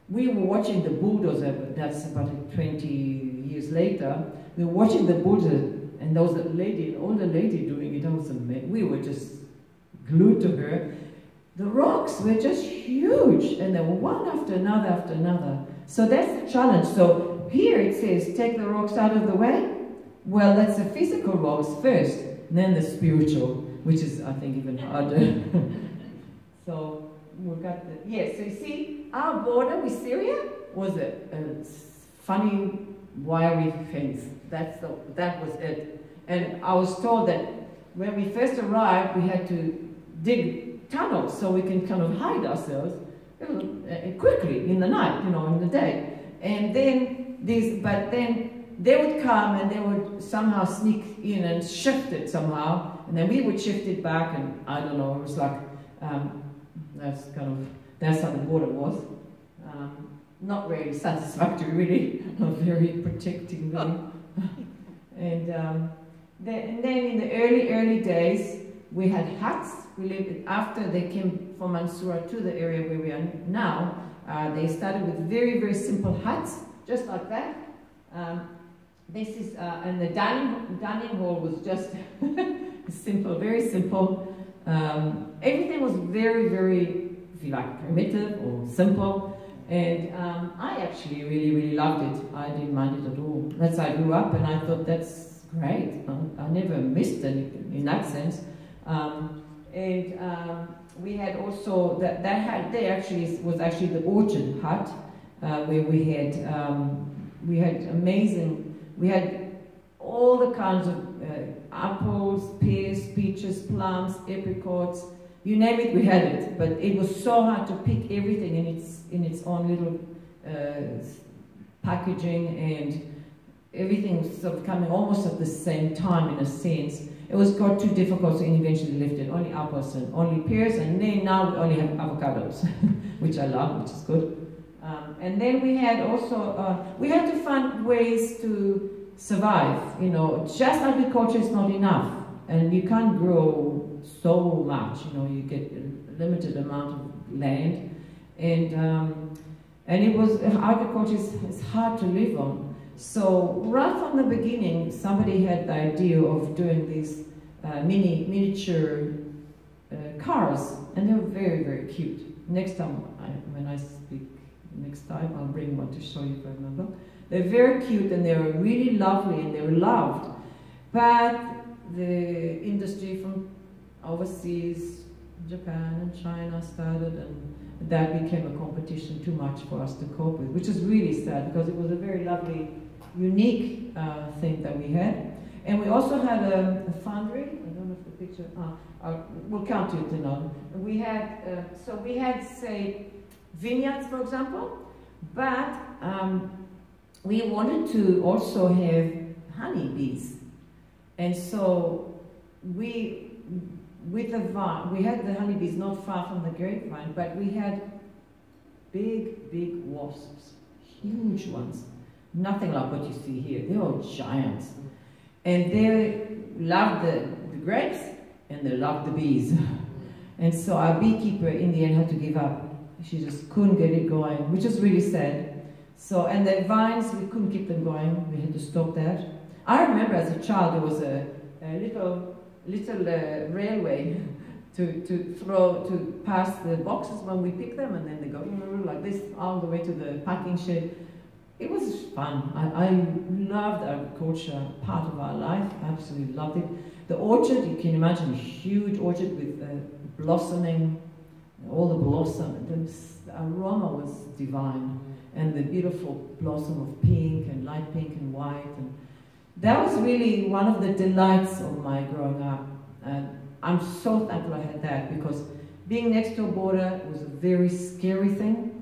we were watching the bulldozer, but that's about 20 years later. We were watching the bulldozer, and there was an older lady doing it. We were just glued to her. The rocks were just huge, and they were one after another after another. So that's the challenge. So here it says, take the rocks out of the way. Well, that's the physical rocks first, and then the spiritual, which is, I think, even harder. So we've got the, so you see, our border with Syria was a funny, wiry fence. That was it. And I was told that when we first arrived, we had to dig tunnels so we can kind of hide ourselves quickly in the night, in the day. And then but then they would come and they would somehow sneak in and shift it somehow, and then we would shift it back, and I don't know, it was like, that's how the border was. Not very satisfactory, really, not very protecting, really. And then in the early days, we had huts. We lived after they came from Mansoura to the area where we are now. They started with very, very simple huts, just like that. This is, and the dining hall was just simple, very simple. Everything was very, very, if you like, primitive or simple. And I actually really, really loved it. I didn't mind it at all. That's how I grew up, and I thought that's great. I never missed anything in that sense. We had also that hut there was actually the orchard hut where we had all the kinds of apples, pears, peaches, plums, apricots, you name it, we had it. But it was so hard to pick everything in its own little packaging, and everything was sort of coming almost at the same time in a sense. It got too difficult, so eventually left it. Only apples and only pears, and then now we only have avocados, which I love, which is good. And then we had also, we had to find ways to survive. Just agriculture is not enough, and you can't grow so much. You get a limited amount of land, and it was agriculture is hard to live on. So right from the beginning, somebody had the idea of doing these miniature cars, and they were very, very cute. Next time, when I speak next time, I'll bring one to show you if I remember. They're very cute, and they were really lovely, and they were loved. But the industry from overseas, Japan and China started, and that became a competition too much for us to cope with, which is really sad, because it was a very lovely, unique thing that we had. And we also had a foundry. I don't know if the picture, we'll come to it We had, say, vineyards, for example, but we wanted to also have honeybees. And so we had the honeybees not far from the grapevine, but we had big, big wasps, huge ones. Nothing like what you see here. They were giants. And they loved the grapes, and they loved the bees. And so our beekeeper in the end had to give up. She just couldn't get it going, which is really sad. So, and the vines, we couldn't keep them going. We had to stop that. I remember as a child, there was a little railway to pass the boxes when we pick them, and then they go like this all the way to the packing shed. It was fun. I loved agriculture, part of our life. I absolutely loved it. The orchard, you can imagine a huge orchard with blossoming, all the blossom. The aroma was divine, and the beautiful blossom of pink and light pink and white. And that was really one of the delights of my growing up. I'm so thankful I had that, because being next to a border was a very scary thing.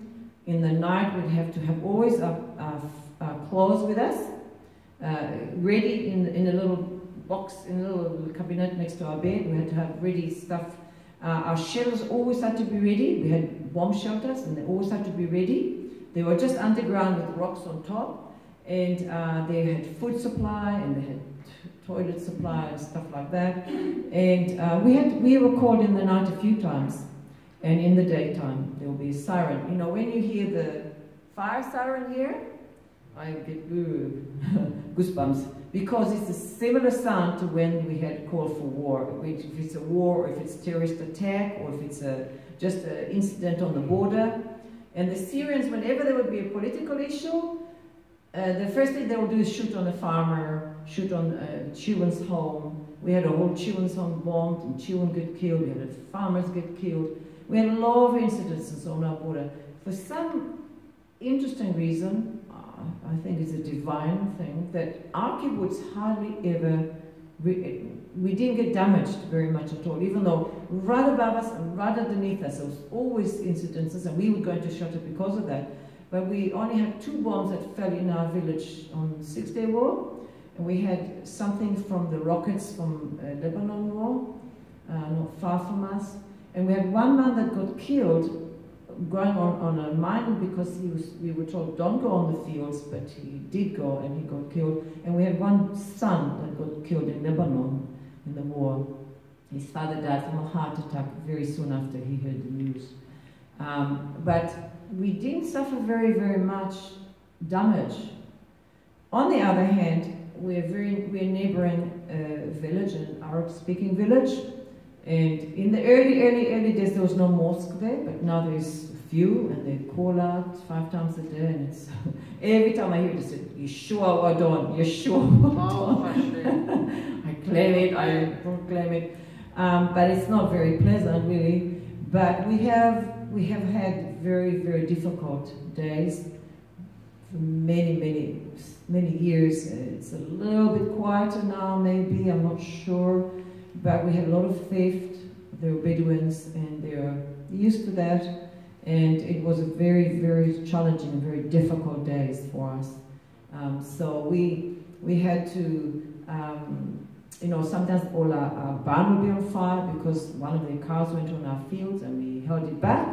In the night, we'd have to have always our clothes with us, ready in a little box, in a little cabinet next to our bed. We had to have ready stuff. Our shelters always had to be ready. We had bomb shelters, and they always had to be ready. They were just underground with rocks on top, and they had food supply, and they had toilet supply and stuff like that. And we were called in the night a few times, and in the daytime there will be a siren. You know, when you hear the fire siren here, I get goosebumps, because it's a similar sound to when we had called for war. If it's a war, or if it's terrorist attack, or if it's just an incident on the border. And the Syrians, whenever there would be a political issue, the first thing they would do is shoot on a farmer, shoot on a children's home. We had a whole children's home bombed, and children get killed. We had farmers get killed. We had a lot of incidences on our border. For some interesting reason, I think it's a divine thing, that our kibbutz hardly ever, we didn't get damaged very much at all, even though right above us and right underneath us there was always incidences, and we were going to shelter because of that. But we only had 2 bombs that fell in our village on the 6-day war, and we had something from the rockets from Lebanon war, not far from us. And we had one man that got killed going on a mine because we were told don't go on the fields, but he did go and he got killed. And we had one son that got killed in Lebanon in the war. His father died from a heart attack very soon after he heard the news. But we didn't suffer very, very much damage. On the other hand, we're a neighboring village, an Arab-speaking village. And in the early days, there was no mosque there, but now there's a few, and they call out 5 times a day, and it's every time I hear it, it's Yeshua Wadon, Yeshua Wadon. I claim it, I proclaim it, but it's not very pleasant, really. But we have had very, very difficult days for many years. It's a little bit quieter now, maybe, I'm not sure. But we had a lot of theft. They were Bedouins, and they are used to that. And it was a very, very challenging and very difficult days for us. So we had to, you know, sometimes all our barn would be on fire because one of their cars went on our fields, and we held it back.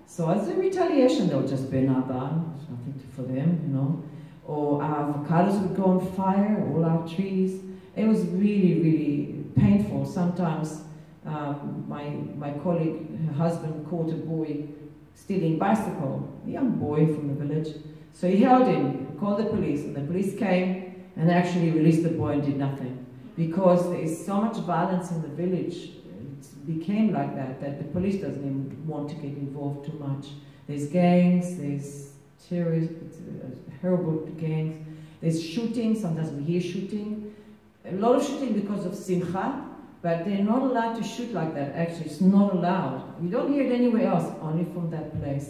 So as a retaliation, they'll just burn our barn. There's nothing for them, you know. Or our avocados would go on fire, all our trees. It was really, really painful. Sometimes my colleague, her husband, caught a boy stealing bicycle, a young boy from the village. So he held him, called the police, and the police came and actually released the boy and did nothing. Because there is so much violence in the village, it became like that the police doesn't even want to get involved too much. There's gangs, there's terrorists, horrible gangs, there's shooting, sometimes we hear shooting. A lot of shooting because of simcha, but they're not allowed to shoot like that. Actually, it's not allowed. You don't hear it anywhere else, only from that place.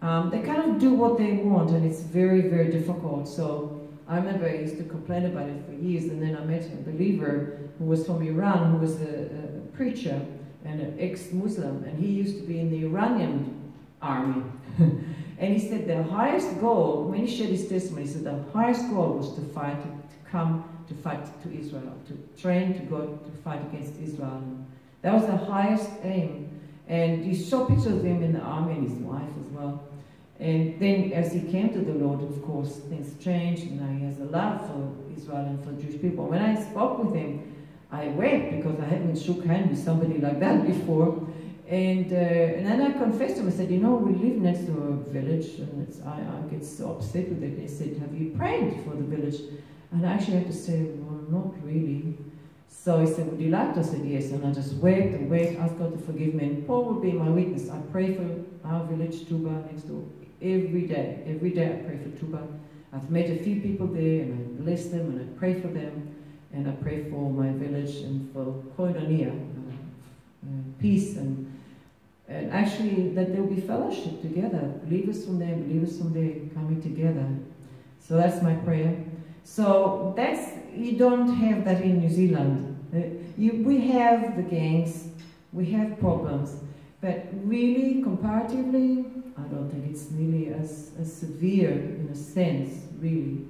They kind of do what they want, and it's very, very difficult. So I remember I used to complain about it for years, and then I met a believer who was from Iran, who was a preacher and an ex-Muslim, and he used to be in the Iranian army. And he said the highest goal, when he shared his testimony, he said the highest goal was to fight, to come to fight to Israel, to train to go to fight against Israel. That was the highest aim. And you saw pictures of him in the army, and his wife as well. And then as he came to the Lord, of course, things changed, and now he has a love for Israel and for Jewish people. When I spoke with him, I wept because I hadn't shook hands with somebody like that before. And then I confessed to him, I said, you know, we live next to a village, and I get so upset with it. He said, have you prayed for the village? And I actually had to say, well, not really. So he said, would you like to? I said, yes. And I just wept and wept, asked God to forgive me. And Paul would be my witness. I pray for our village, Tuba, next door, every day. Every day I pray for Tuba. I've met a few people there, and I bless them, and I pray for them. And I pray for my village and for koinonia, peace, and actually that there will be fellowship together. Believers from there, believers from there coming together. So that's my prayer. So you don't have that in New Zealand. We have the gangs, we have problems, But really, comparatively, I don't think it's nearly as severe in a sense, really.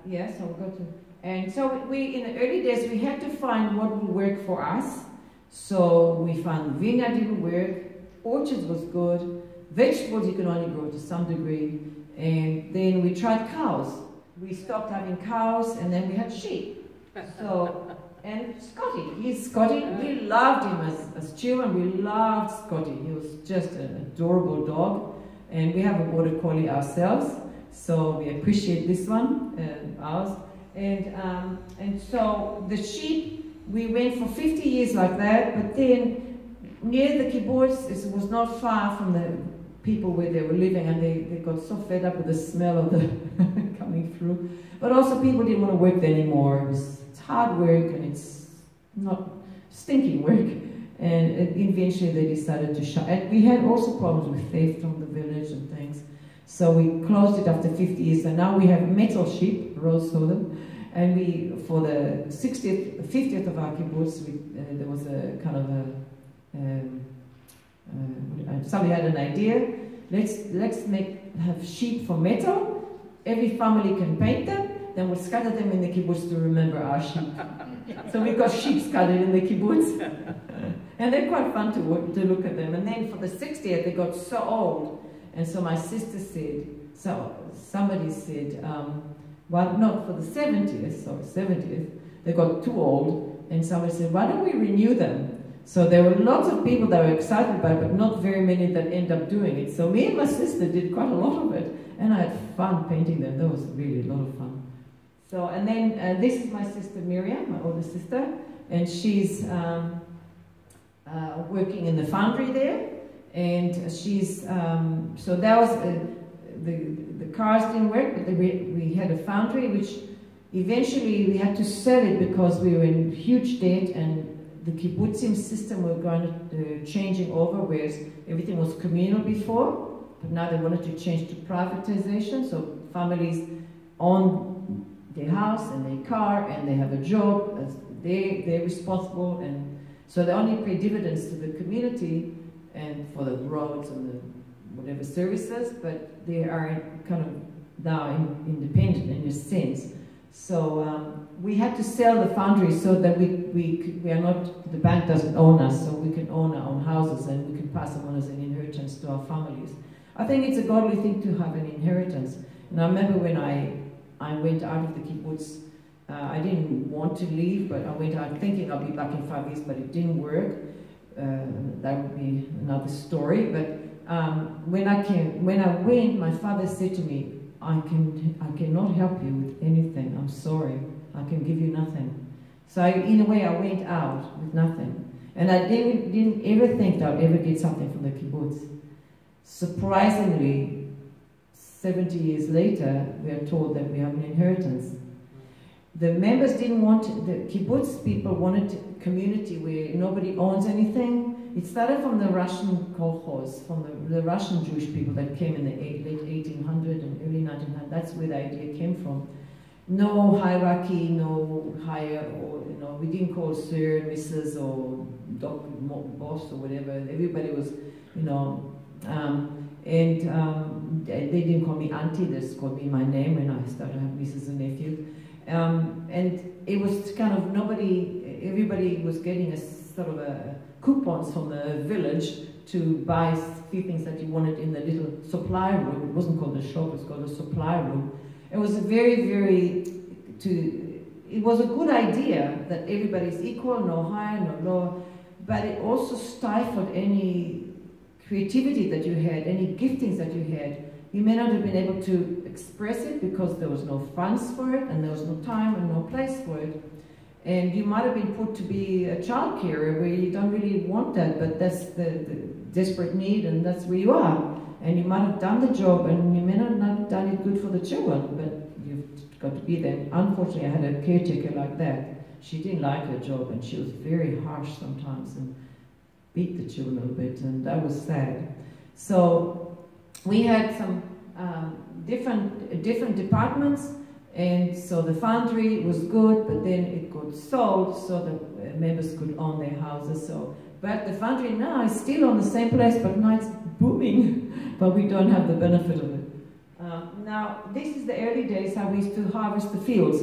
Yeah, so we'll go to, and so we, in the early days, we had to find what would work for us. So we found vineyard didn't work, orchards was good, vegetables you can only grow to some degree, and then we tried cows. We stopped having cows, and then we had sheep. So, and Scotty, he's Scotty. We loved him as children. We loved Scotty. He was just an adorable dog, and we have a border collie ourselves, so we appreciate this one, ours. And so the sheep, we went for 50 years like that, but then near the kibbutz, it was not far from the people where they were living, and they got so fed up with the smell of the coming through. But also people didn't want to work there anymore. It's hard work and it's not stinking work. And eventually they decided to shut. And we had also problems with theft from the village and things. So we closed it after 50 years. And now we have metal sheep, Rose saw them. And we, for the 50th of our kibbutz, there was a kind of somebody had an idea. Let's have sheep for metal. Every family can paint them. Then we'll scatter them in the kibbutz to remember our sheep. So we've got sheep scattered in the kibbutz. And they're quite fun to look at them. And then for the 60th, they got so old. And so my sister said, somebody said, well, not for the 70th, they got too old. And somebody said, why don't we renew them? So there were lots of people that were excited about it, but not very many that end up doing it. So me and my sister did quite a lot of it. And I had fun painting them. That was really a lot of fun. So, and then this is my sister Miriam, my older sister. And she's working in the foundry there. And she's, so that was, the cars didn't work, but we had a foundry, which eventually we had to sell it because we were in huge debt, and the kibbutzim system were going to, changing over, whereas everything was communal before, but now they wanted to change to privatization, so families own their house and their car, and they have a job, they're responsible, and so they only pay dividends to the community and for the roads and the whatever services, but they are kind of now independent in a sense. So we had to sell the foundry so that we are not, the bank doesn't own us, so we can own our own houses and we can pass them on as an inheritance to our families. I think it's a godly thing to have an inheritance. And I remember when I went out of the kibbutz, I didn't want to leave, but I went out thinking I'll be back in 5 years, but it didn't work. That would be another story. But when I went, my father said to me, I cannot help you with anything. I'm sorry. I can give you nothing. So in a way, I went out with nothing. And I didn't ever think that I'd ever get something from the kibbutz. Surprisingly, 70 years later, we are told that we have an inheritance. The members didn't want, the kibbutz people wanted a community where nobody owns anything. It started from the Russian kolkhoz, from the Russian Jewish people that came in the late 1800 and early 1900. That's where the idea came from. No hierarchy, no higher, or we didn't call sir, Mrs. or doctor, boss or whatever. Everybody was, they didn't call me auntie. They just called me my name when I started having nieces and nephews. And it was kind of everybody was getting a sort of a coupons from the village to buy a few things that you wanted in the little supply room. It wasn't called a shop, it was called a supply room. It was a it was a good idea that everybody's equal, no higher, no lower, but it also stifled any creativity that you had, any giftings that you had. You may not have been able to express it because there was no funds for it, and there was no time and no place for it. And you might have been put to be a child carer where you don't really want that, but that's the desperate need, and that's where you are. And you might have done the job, and you may not have done it good for the children, but you've got to be there. Unfortunately, I had a caretaker like that. She didn't like her job, and she was very harsh sometimes and beat the children a little bit, and that was sad. So we had some different departments. And so the foundry was good, but then it got sold, so members could own their houses. So, but the foundry now is still on the same place, but now it's booming, but we don't have the benefit of it. Now, this is the early days how we used to harvest the fields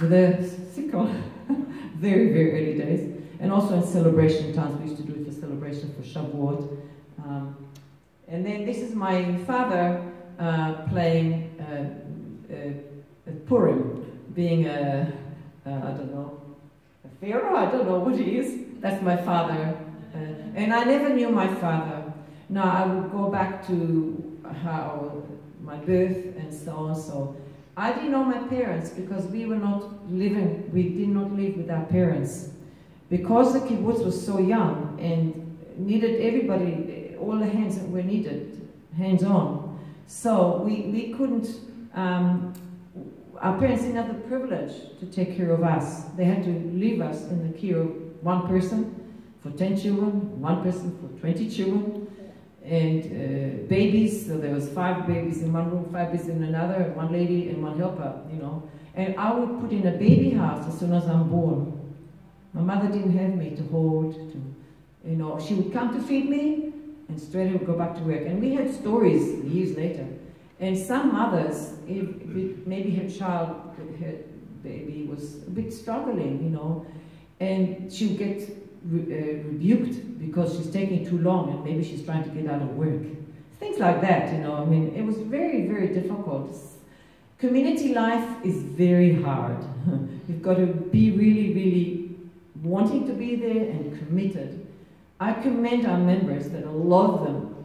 with a sickle. Very, very early days. And also in celebration times, we used to do it for celebration for Shavuot. And then this is my father playing Purim, being I don't know, a pharaoh, I don't know what he is. That's my father. And I never knew my father. Now I would go back to how my birth and so on. So I didn't know my parents because we did not live with our parents. Because the kibbutz was so young and needed everybody, all the hands were needed, hands-on. So we couldn't, our parents didn't have the privilege to take care of us. They had to leave us in the care of one person for 10 children, one person for 20 children, and babies. So there was 5 babies in one room, 5 babies in another, one lady and one helper, you know. And I would put in a baby house as soon as I'm born. My mother didn't have me to hold, you know, she would come to feed me and straight away would go back to work. And we had stories years later. And some mothers, if maybe her child, her baby was a bit struggling, you know, and she would get rebuked because she's taking too long and maybe she's trying to get out of work. Things like that, you know, I mean, it was very, very difficult. Community life is very hard. You've got to be really, really wanting to be there and committed. I commend our members that a lot of them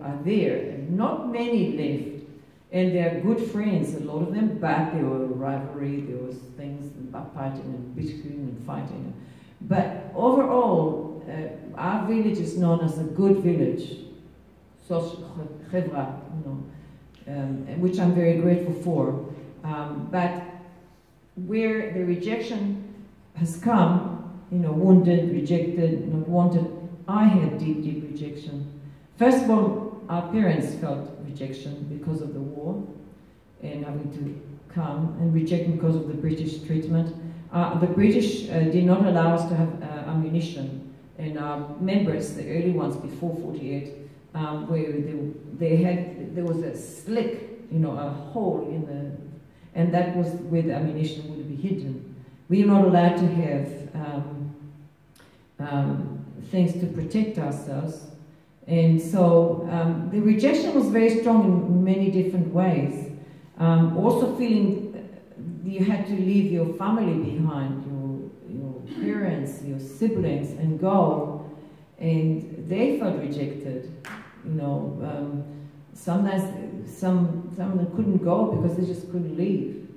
are there, and not many left, and they're good friends, a lot of them, but there were rivalry, there was things, backbiting and bickering and fighting. But overall, our village is known as a good village, chevra, you know, which I'm very grateful for. But where the rejection has come, you know, wounded, rejected, not wanted, I had deep, deep rejection. First of all, our parents felt rejection because of the war and having to come, and rejection because of the British treatment. The British did not allow us to have ammunition, and our members, the early ones before 48, where there was a slick, you know, a hole in the, and that was where the ammunition would be hidden. We were not allowed to have things to protect ourselves. And so the rejection was very strong in many different ways. Also feeling you had to leave your family behind, your parents, your siblings, and go. And they felt rejected. You know, sometimes some of them couldn't go because they just couldn't leave.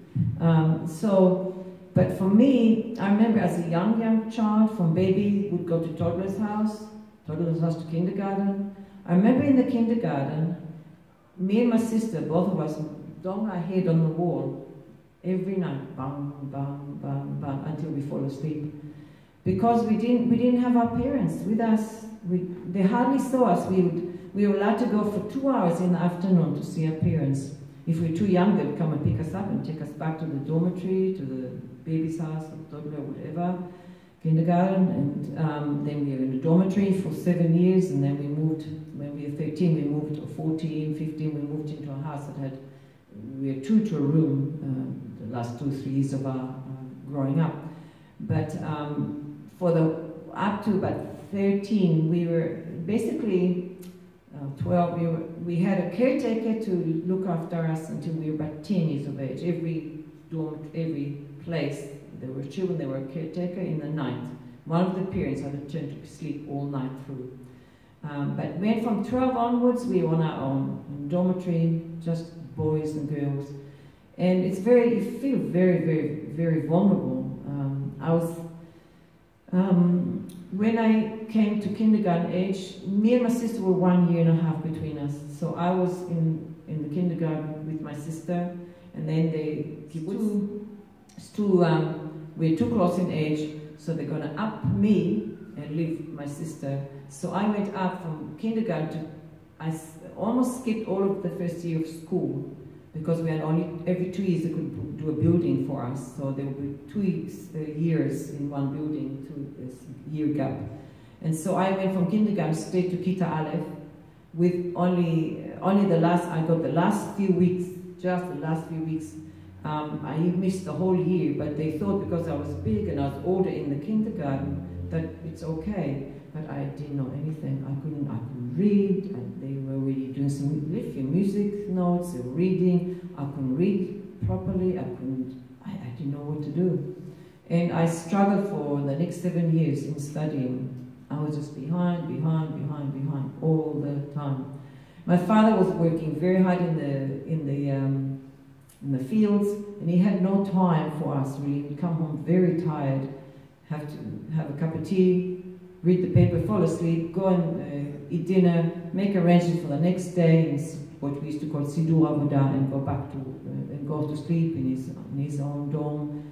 But for me, I remember as a young child, from baby, would go to toddler's house to kindergarten. I remember in the kindergarten, me and my sister, both of us, dong our head on the wall every night, bang, bang, bang, bang, until we fall asleep. Because we didn't have our parents with us. They hardly saw us. We were allowed to go for 2 hours in the afternoon to see our parents. If we were too young, they would come and pick us up and take us back to the dormitory, to the baby's house, or toddler, whatever, kindergarten, and then we were in the dormitory for 7 years, and then we moved, when we were 13, we moved, or 14, 15, we moved into a house that had, we were 2 to a room, the last 2-3 years of our growing up. But for up to about 13, we were basically 12, we had a caretaker to look after us until we were about 10 years of age. Every dorm, every place, there were children, there were a caretaker in the night. One of the parents had to turn to sleep all night through. But when from 12 onwards, we were on our own, in dormitory, just boys and girls. And it's you feel very, very, very vulnerable. When I came to kindergarten age, me and my sister were 1.5 years between us. So I was in the kindergarten with my sister, and then we're too close in age, so they're going to up me and leave my sister. So I went up from kindergarten to, I almost skipped all of the first year of school, because we had only, every 2 years they could do do a building for us. So there will be 2 years in one building, this year gap. And so I went from kindergarten straight to Kita Aleph with only the last few weeks, just the last few weeks. I missed the whole year, but they thought because I was big and I was older in the kindergarten that it's okay. But I didn't know anything. I couldn't read. And they were already doing some music notes. They were reading. I couldn't read properly. I didn't know what to do. And I struggled for the next 7 years in studying. I was just behind all the time. My father was working very hard in the fields, and he had no time for us really. He'd come home very tired, have to have a cup of tea, read the paper, fall asleep, go and eat dinner, make arrangements for the next day, in what we used to call Sidur Avodah, and go back to and go to sleep in his own dome,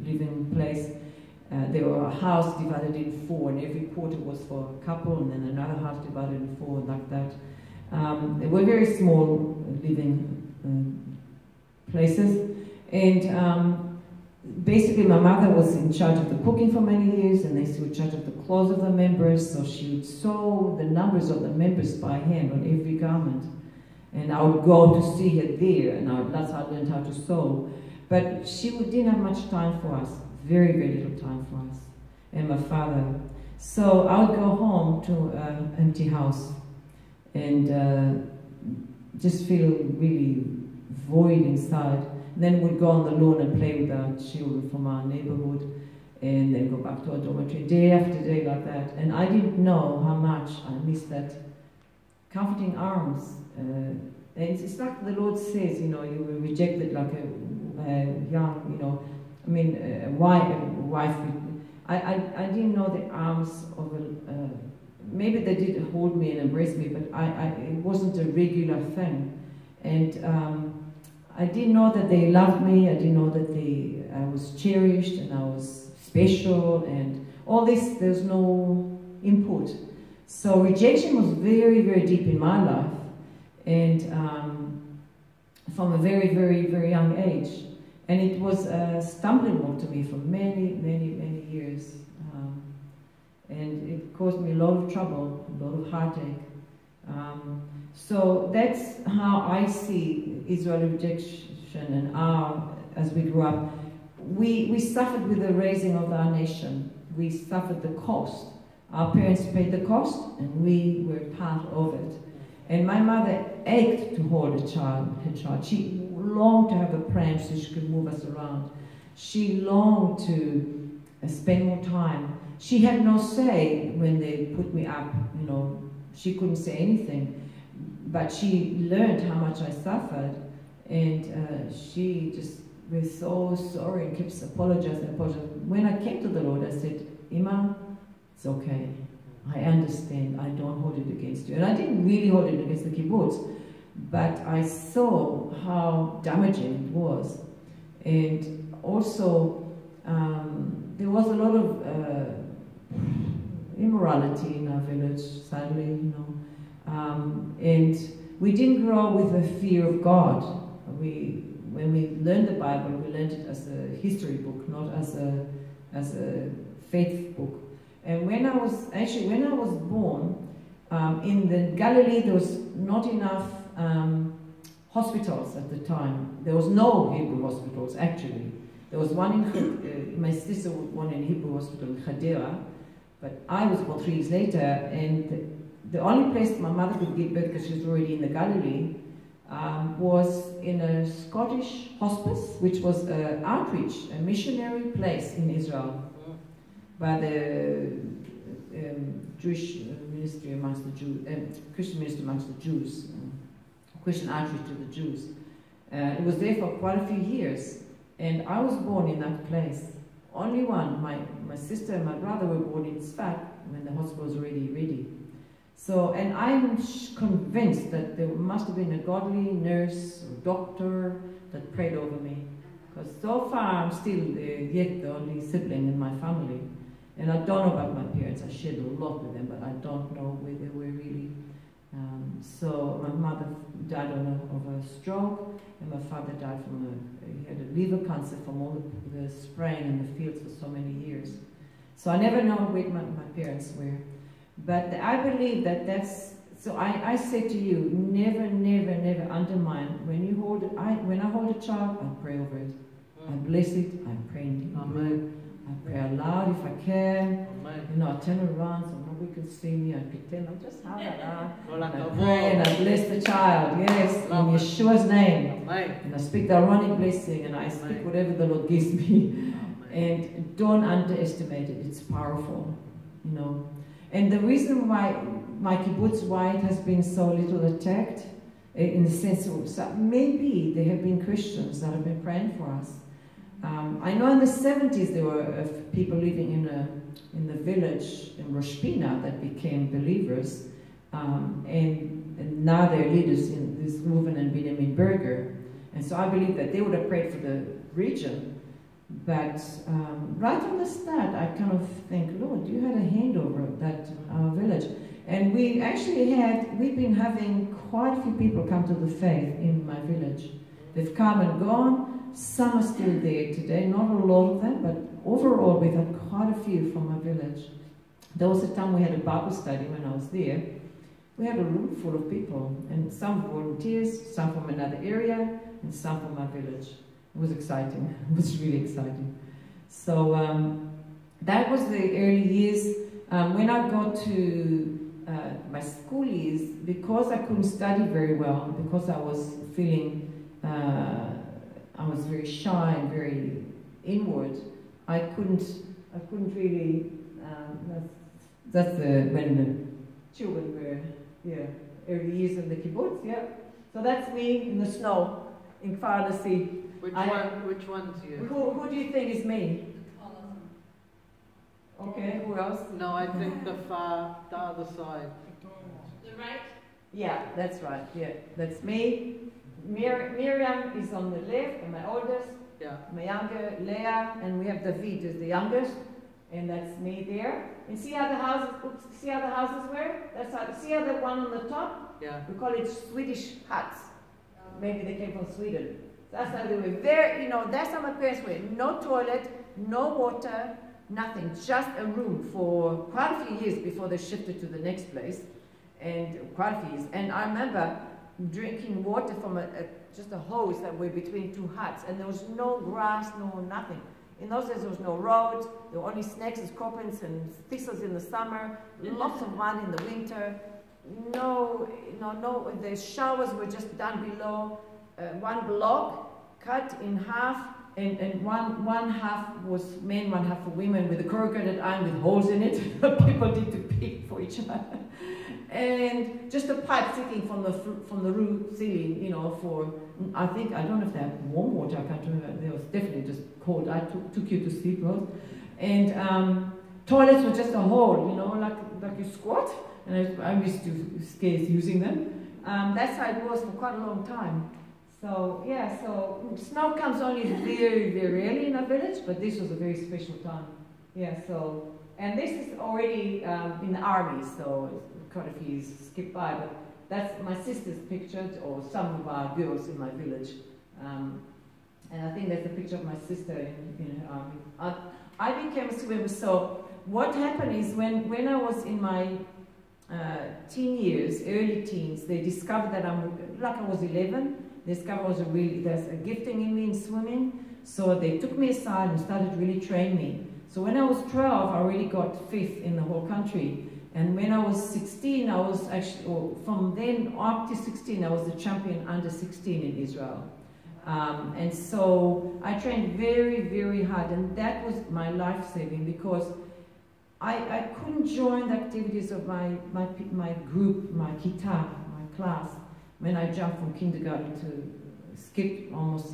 living place. There were a house divided in 4, and every quarter was for a couple, and then another house divided in 4, like that. They were very small living places, and basically my mother was in charge of the cooking for many years, and they were in charge of the clothes of the members, so she would sew the numbers of the members by hand on every garment, and I would go to see her there, and that's how I learned how to sew. But she didn't have much time for us, very, very little time for us, and my father. So I would go home to an empty house and just feel really void inside. Then we'd go on the lawn and play with our children from our neighborhood, and then go back to our dormitory day after day like that. And I didn't know how much I missed that comforting arms. And it's like the Lord says, you were rejected like a young, a wife. I didn't know the arms of maybe they did hold me and embrace me, but it wasn't a regular thing. And I didn't know that they loved me. I didn't know that I was cherished and I was special and all this. There's no input. So rejection was very, very deep in my life, and from a very, very, very young age. And it was a stumbling block to me for many, many, many years. And it caused me a lot of trouble, a lot of heartache. So that's how I see Israeli rejection and as we grew up. We suffered with the raising of our nation. We suffered the cost. Our parents paid the cost, and we were part of it. And my mother ached to hold her child. She longed to have a pram so she could move us around. She longed to spend more time. She had no say when they put me up, she couldn't say anything. But she learned how much I suffered, and she just was so sorry and kept apologizing. When I came to the Lord, I said, Ima, it's okay. I understand. I don't hold it against you. And I didn't really hold it against the kibbutz, but I saw how damaging it was. And also, there was a lot of immorality in our village, sadly, and we didn't grow with a fear of God. When we learned the Bible, we learned it as a history book, not as a faith book. And when I was born, in the Galilee, there was not enough hospitals at the time. There was no Hebrew hospitals, actually. There was one in, my sister was born in a Hebrew hospital in Hadera, but I was born 3 years later, and the only place my mother could give birth, because she was already in the Galilee, was in a Scottish hospice, which was an outreach, a missionary place in Israel, by the Jewish ministry amongst the Jews, Christian ministry amongst the Jews, Christian outreach to the Jews. It was there for quite a few years, and I was born in that place. Only one. My sister and my brother were born in Tzfat when the hospital was already ready. So, and I'm convinced that there must have been a godly nurse or doctor that prayed over me. Because so far I'm still yet the only sibling in my family. And I don't know about my parents. I shared a lot with them, but I don't know where they were really So my mother died of a stroke, and my father died he had a liver cancer from all the spraying in the fields for so many years. So I never know where my parents were. But I believe so I say to you, never, never, never undermine. When I hold a child, I pray over it. I bless it, I pray in the Amen. I pray aloud if I can. Amen. I turn around so nobody can see me. I pretend I'm just out. I pray and I bless the child. Yes, in Yeshua's name. Amen. And I speak the Aaronic blessing and I speak whatever the Lord gives me. And don't underestimate it. It's powerful, And the reason why my kibbutz, why it has been so little attacked, in the sense of maybe there have been Christians that have been praying for us. I know in the 70s there were people living in the village in Rosh Pina that became believers, and now they're leaders in this movement in Benjamin Berger. And so I believe that they would have prayed for the region. But right from the start, I kind of think, Lord, you had a hand over that village. And we've been having quite a few people come to the faith in my village. They've come and gone. Some are still there today, not a lot of them, but overall we've had quite a few from my village. There was a time we had a Bible study when I was there. We had a room full of people, and some volunteers, some from another area, and some from my village. It was exciting. It was really exciting. So that was the early years. When I got to my school years, because I couldn't study very well, because I was feeling I was very shy and very inward. I couldn't really. That's when the children were early years in the kibbutz. Yeah, so that's me in the snow in pharmacy. Which one's you? Who do you think is me? Okay, who else? No, I think the other side. The right? Yeah, that's right. Yeah, that's me. Miriam is on the left, and my oldest. Yeah. My younger, Leah, and we have David is the youngest, and that's me there. And see how the houses were? See how the one on the top? Yeah. We call it Swedish huts. Maybe they came from Sweden. That's how they were there. That's how my parents were. No toilet, no water, nothing. Just a room for quite a few years before they shifted to the next place, and quite a few years. And I remember drinking water from just a hose that were between two huts, and there was no grass, no nothing. In those days there was no roads, there were only snakes and scorpions and thistles in the summer, lots of mud in the winter. No, the showers were just down below, one block cut in half, and one half was men, one half for women, with a corrugated iron with holes in it. People did to pee for each other. And just a pipe sticking from the roof ceiling, for, I don't know if they had warm water, I can't remember. There was definitely just cold. I took you to sleep, Rose. And toilets were just a hole, like you squat. And I used to scare using them. That's how it was for quite a long time. So, yeah, so snow comes only very, very rarely in our village, but this was a very special time. Yeah, so, and this is already in the army, so quite a few years skip by, but that's my sister's picture, or some of our girls in my village. And I think that's a picture of my sister in her army. I became a swimmer, so what happened is when I was in my teen years, early teens, they discovered that I was 11, they discovered there's a gifting in me in swimming, so they took me aside and started really training me. So when I was 12, I already got 5th in the whole country. And when I was 16, I was actually, from then up to 16, I was the champion under 16 in Israel. And so I trained very, very hard, and that was my life-saving, because I couldn't join the activities of my group, my kita, my class, when I jumped from kindergarten to skip almost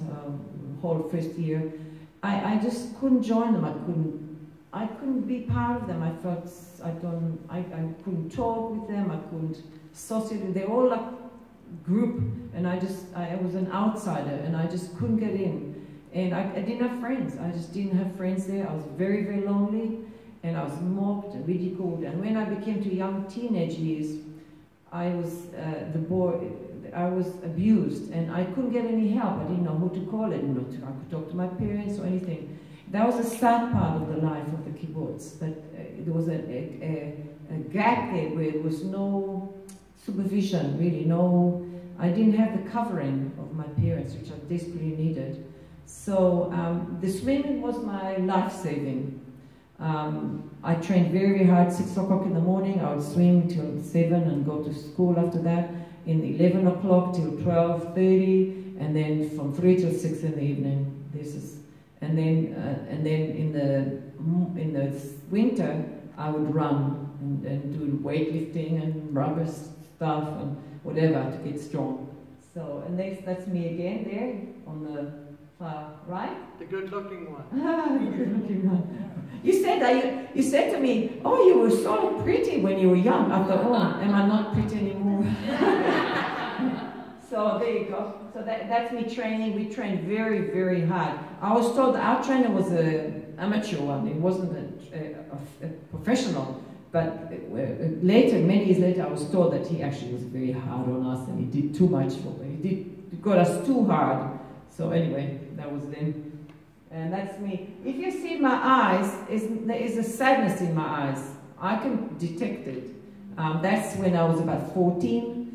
whole first year. I just couldn't join them. I couldn't be part of them. I felt I couldn't talk with them. I couldn't associate. They all like group, and I was an outsider, and I just couldn't get in. And I didn't have friends. I just didn't have friends there. I was very, very lonely, and I was mocked and ridiculed. And when I became to young teenage years, I was I was abused, and I couldn't get any help. I didn't know who to call it. I could talk to my parents or anything. That was a sad part of the life of the kibbutz. That there was a gap there where there was no supervision, really. No, I didn't have the covering of my parents, which I desperately needed. So the swimming was my life-saving. I trained very, very hard. 6 o'clock in the morning, I would swim till 7 and go to school after that. In 11 o'clock till 12:30, and then from 3 till 6 in the evening. And then in the winter, I would run and do weightlifting and rubber stuff and whatever to get strong. So, and that's me again there on the far right. The good-looking one. The good-looking one. You said to me, "Oh, you were so pretty when you were young." After all, am I not pretty anymore? So there you go. So that's me training. We trained very, very hard. I was told our trainer was an amateur one. He wasn't a professional. But later, many years later, I was told that he actually was very hard on us, and he did too much for me. He got us too hard. So anyway, that was then. And that's me. If you see my eyes, there is a sadness in my eyes. I can detect it. That's when I was about 14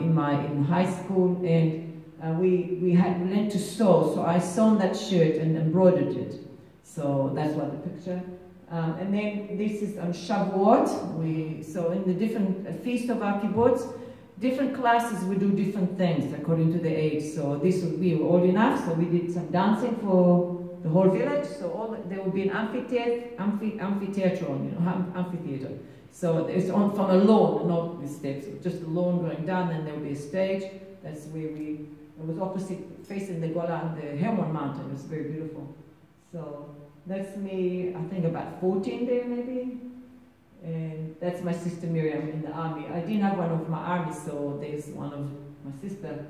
in high school, and we had learned to sew. So I sewn that shirt and embroidered it. So that's what the picture. And then this is on Shavuot. So in the different feast of our kibbutz, different classes we do different things according to the age. So we were old enough, so we did some dancing for the whole village. So there would be an amphitheater. So it's from a lawn, not the steps, just a lawn going down, and there would be a stage. That's where it was opposite, facing the Golan, the Hermon mountain. It was very beautiful. So that's me, I think about 14 there maybe. And that's my sister Miriam in the army. I didn't have one of my army, so there's one of my sister.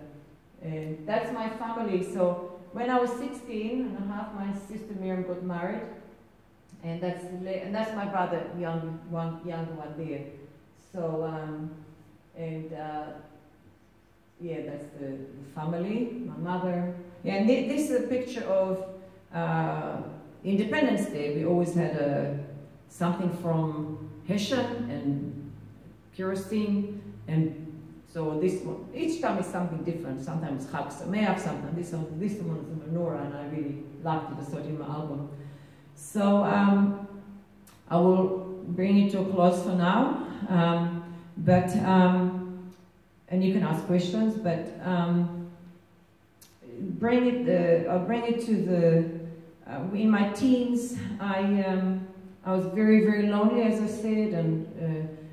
And that's my family. So when I was 16 and a half, my sister Miriam got married. And that's my brother, younger one there. So, yeah, that's the family, my mother. Yeah, and this is a picture of Independence Day. We always had something from Hessian and kerosene, and so this one, each time is something different. Sometimes Chag Sameach, sometimes this one is a menorah, and I really liked it. I saw it in my album. So I will bring it to a close for now, and you can ask questions, but I'll bring it to the. In my teens, I was very, very lonely, as I said, and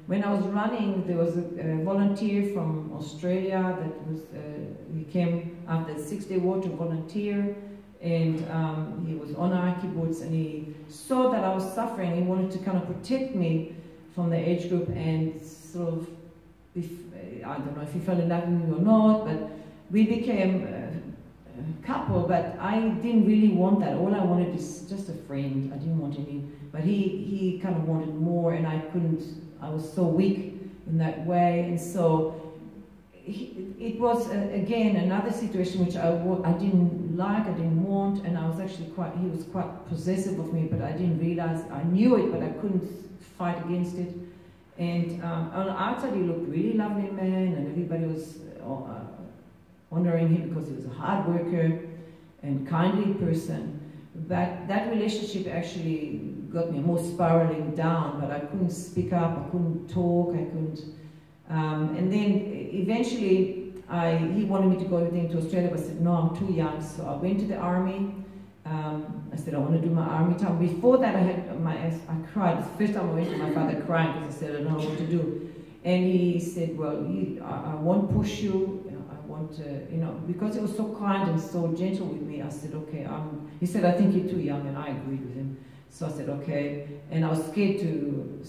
when I was running, there was a volunteer from Australia that was, he came after the 6-day war to volunteer, and he was on our kibbutz, and he saw that I was suffering. He wanted to kind of protect me from the age group, and sort of, I don't know if he fell in love with me or not, but we became a couple, but I didn't really want that. All I wanted is just a friend. I didn't want any, but he kind of wanted more, and I couldn't. I was so weak in that way, and so it was again another situation which I didn't like, I didn't want, and I was actually he was quite possessive of me, but I didn't realize. I knew it, but I couldn't fight against it. And on the outside, he looked really lovely man, and everybody was honoring him because he was a hard worker and kindly person. But that relationship actually got me more spiraling down, but I couldn't speak up, I couldn't talk, I couldn't. And then eventually he wanted me to go everything to Australia, but I said, no, I'm too young. So I went to the army. I said, I want to do my army time. Before that, I cried. The first time I went to my father crying because I said, I don't know what to do. And he said, well, I won't push you. I want to, because he was so kind and so gentle with me, I said, okay. He said, I think you're too young, and I agreed with him. So I said, okay. And I was scared to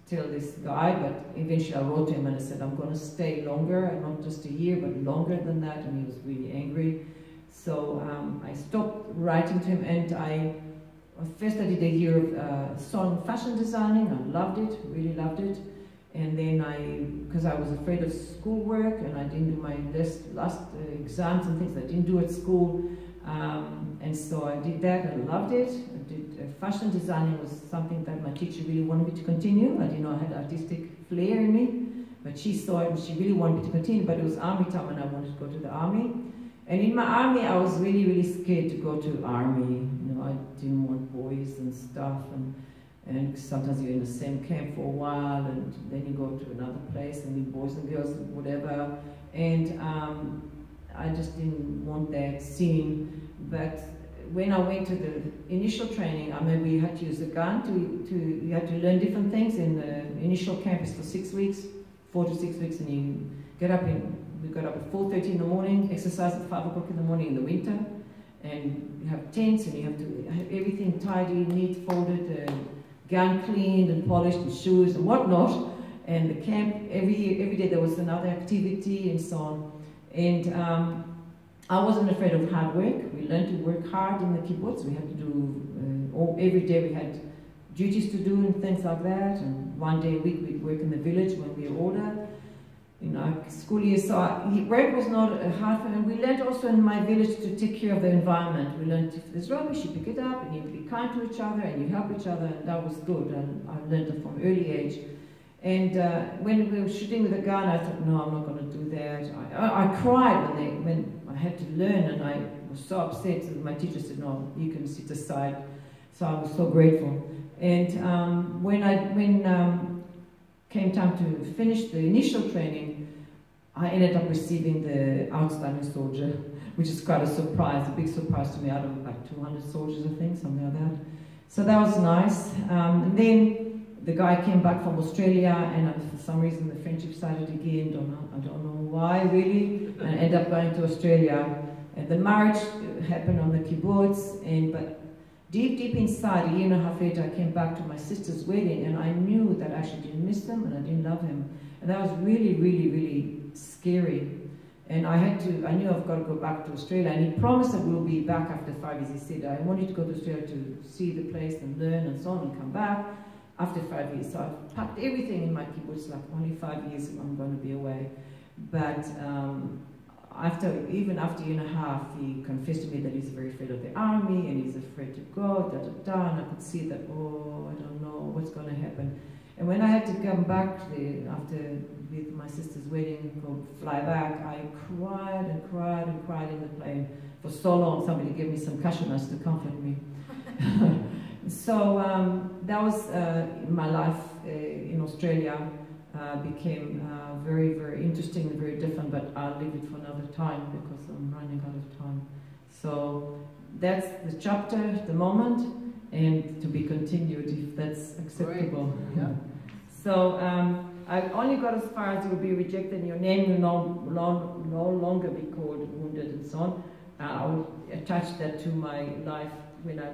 tell this guy, but eventually I wrote to him and I said, I'm going to stay longer, and not just a year, but longer than that. And he was really angry. So I stopped writing to him, and first I did a year of sewing fashion designing. I loved it, really loved it. And then because I was afraid of schoolwork and I didn't do my last exams and things I didn't do at school. And so I did that and loved it. I did fashion designing was something that my teacher really wanted me to continue. I didn't know I had artistic flair in me, but she saw it and she really wanted me to continue. But it was army time and I wanted to go to the army. And in my army, I was really, really scared to go to army. You know, I didn't want boys and stuff. And sometimes you're in the same camp for a while, and then you go to another place and meet boys and girls, whatever. And I just didn't want that scene. But when I went to the initial training, I remember you had to use a gun. You had to learn different things in the initial campus for 6 weeks, 4 to 6 weeks, and you get up we got up at 4:30 in the morning, exercise at 5 o'clock in the morning in the winter, and you have tents and you have to have everything tidy, neat, folded, gun cleaned and polished, and shoes and whatnot. And the camp, every day there was another activity and so on. And I wasn't afraid of hard work. We learned to work hard in the kibbutz. We had to do, every day we had duties to do and things like that. And one day a week we'd work in the village when we were older. You know, school years, so work was not hard for me. We learned also in my village to take care of the environment. We learned if there's rubbish, you pick it up, and you be kind to each other, and you help each other, and that was good. And I learned it from early age. And when we were shooting with a gun, I thought, no, I'm not going to do that. I cried when I had to learn, and I was so upset. So my teacher said, no, you can sit aside. So I was so grateful. And when came time to finish the initial training, I ended up receiving the outstanding soldier, which is quite a surprise, a big surprise to me, out of about 200 soldiers, I think, something like that. So that was nice. And then the guy came back from Australia, and for some reason the friendship started again. I don't know why really. And I ended up going to Australia, and the marriage happened on the kibbutz. But deep inside, a year and a half later, I came back to my sister's wedding, and I knew that I actually didn't miss him and I didn't love him. And that was really, really, really scary. And I knew I've got to go back to Australia. And he promised that we'll be back after 5 years. He said, I want you to go to Australia to see the place and learn and so on and come back after 5 years. So I packed everything in my kibbutz, like only 5 years I'm going to be away. But even after a year and a half, he confessed to me that he's very afraid of the army and he's afraid to go, and I could see that, oh, I don't know what's going to happen. And when I had to come back with my sister's wedding, fly back, I cried and cried and cried in the plane for so long. Somebody gave me some cashew nuts to comfort me. So that was my life in Australia. Became very, very interesting and very different, but I'll leave it for another time because I'm running out of time. So that's the chapter, the moment, and to be continued if that's acceptable. Yeah. So I only got as far as you will be rejected and your name will no longer be called wounded and so on. I will attach that to my life when I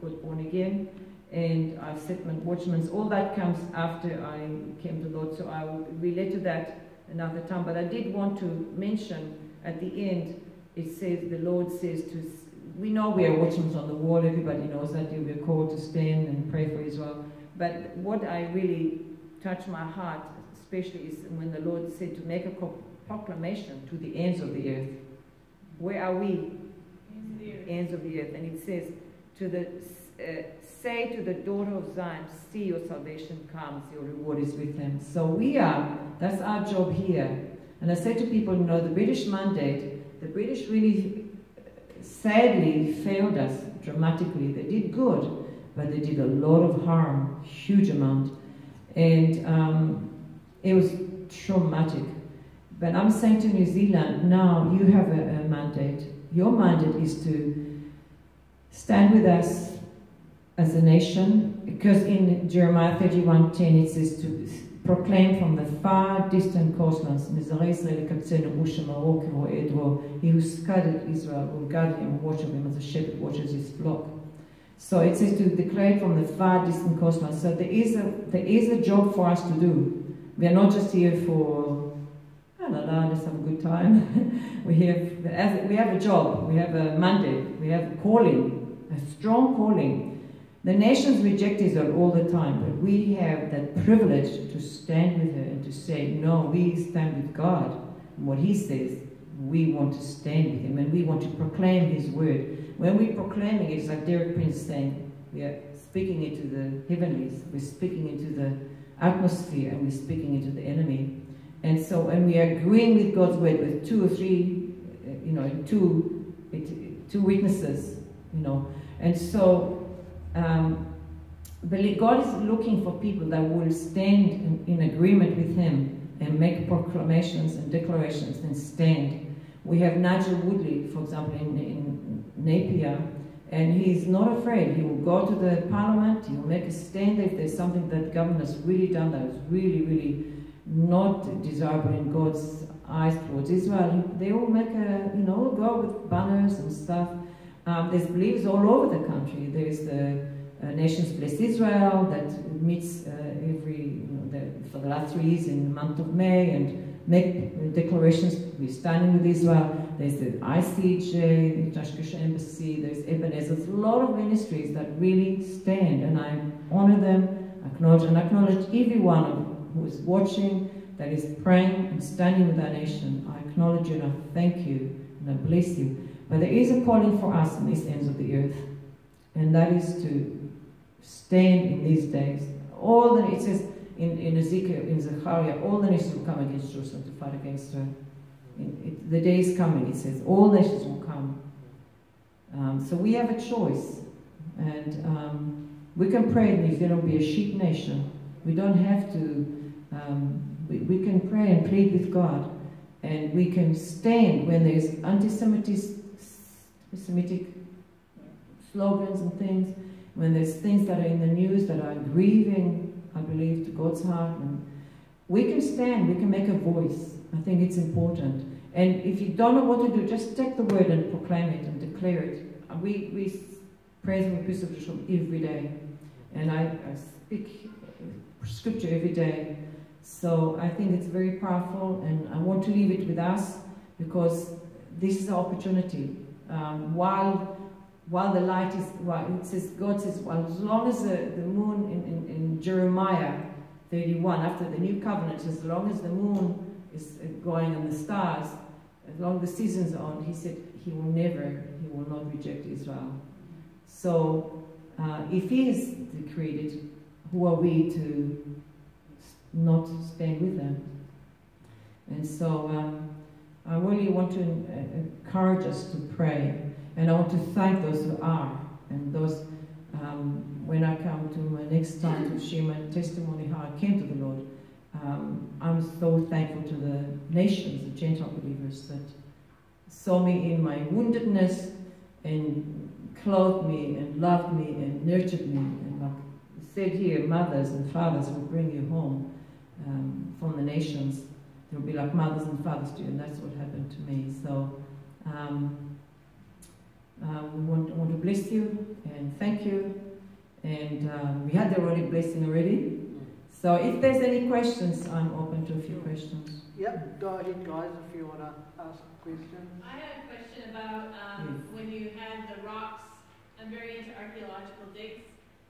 got born again. And I've set my watchments. All that comes after I came to the Lord, so I will relate to that another time. But I did want to mention at the end, it says, the Lord says we know we are watchmen on the wall, everybody knows that we are called to stand and pray for Israel. But what I really touched my heart, especially, is when the Lord said to make a proclamation to the ends of the earth. Where are we? Ends of the earth. And it says, say to the daughter of Zion, see, your salvation comes, your reward is with them. So that's our job here. And I say to people, the British mandate, the British really sadly failed us dramatically. They did good, but they did a lot of harm, huge amount. And it was traumatic. But I'm saying to New Zealand, now you have a mandate. Your mandate is to stand with us as a nation, because in Jeremiah 31:10 it says to proclaim from the far distant coastlands, he who scattered Israel will guard him and watch of him as a shepherd watches his flock. So it says to declare from the far distant coastlands. So there is a job for us to do. We are not just here for let's have a good time. we have a job, we have a mandate, we have a calling, a strong calling. The nations reject Israel all the time, but we have that privilege to stand with her and to say, no, we stand with God. And what He says, we want to stand with Him, and we want to proclaim His word. When we're proclaiming it, it's like Derek Prince saying, we are speaking into the heavenlies, we're speaking into the atmosphere, and we're speaking into the enemy. And so, and we are agreeing with God's word with 2 or 3, two witnesses, And so, God is looking for people that will stand in agreement with Him and make proclamations and declarations and stand. We have Nigel Woodley, for example, in Napier, and he's not afraid. He will go to the parliament, he will make a stand if there's something that government has really done that is really, really not desirable in God's eyes towards Israel. They will make go with banners and stuff. There's beliefs all over the country. There's the Nations Bless Israel that meets for the last 3 years in the month of May and make declarations. We're standing with Israel. There's the ICJ, the International Embassy, there's Ebenezer. There's a lot of ministries that really stand, and I honor them, acknowledge everyone who is watching, that is praying and standing with our nation. I acknowledge you and I thank you and I bless you. But there is a calling for us in these ends of the earth, and that is to stand in these days. It says in Ezekiel, in Zechariah, all the nations will come against Jerusalem to fight against her. The day is coming, it says, all nations will come. So we have a choice, and we can pray that New Zealand will be a sheep nation. We don't have to, we can pray and plead with God, and we can stand when there's anti-Semitic slogans and things, when there's things that are in the news that are grieving, I believe, to God's heart. And we can stand, we can make a voice. I think it's important. And if you don't know what to do, just take the word and proclaim it and declare it. We praise with Bishop every day. And I speak scripture every day. So I think it's very powerful, and I want to leave it with us because this is an opportunity. While the light is, it says, God says, well, as long as the moon in Jeremiah 31, after the new covenant, as long as the moon is going and the stars, as long as the seasons are on, he said he will not reject Israel. So if he has decreed it, who are we to not stand with them? And so I really want to encourage us to pray. And I want to thank those who are, and those, when I come to my next time to share my testimony, how I came to the Lord, I'm so thankful to the nations, the Gentile believers that saw me in my woundedness and clothed me and loved me and nurtured me. And like I said here, mothers and fathers will bring you home from the nations. They'll be like mothers and fathers do, and that's what happened to me. So we want to bless you and thank you, and we had the already blessing already. So if there's any questions, I'm open to a few questions. Yep, go ahead guys if you want to ask a question. I had a question about when you had the rocks. I'm very into archaeological digs,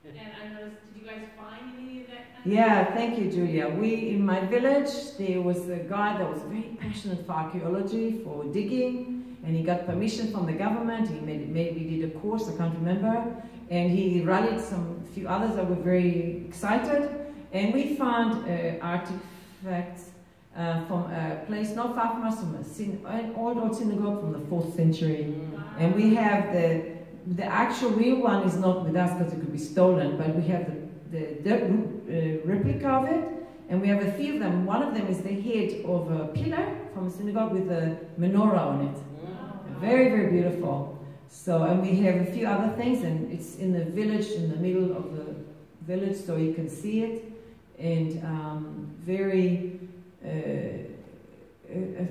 and I noticed, did you guys find any of that kind Yeah, thank you, Julia. In my village, there was a guy that was very passionate for archaeology, for digging, and he got permission from the government. He maybe did a course, I can't remember, and he rallied a few others that were very excited, and we found artifacts from a place not far from us, from an old synagogue from the 4th century. Wow. And we have the actual real one is not with us because it could be stolen, but we have the replica of it, and we have a few of them. One of them is the head of a pillar from a synagogue with a menorah on it. Very, very beautiful. So, and we have a few other things, and it's in the village, in the middle of the village, so you can see it. And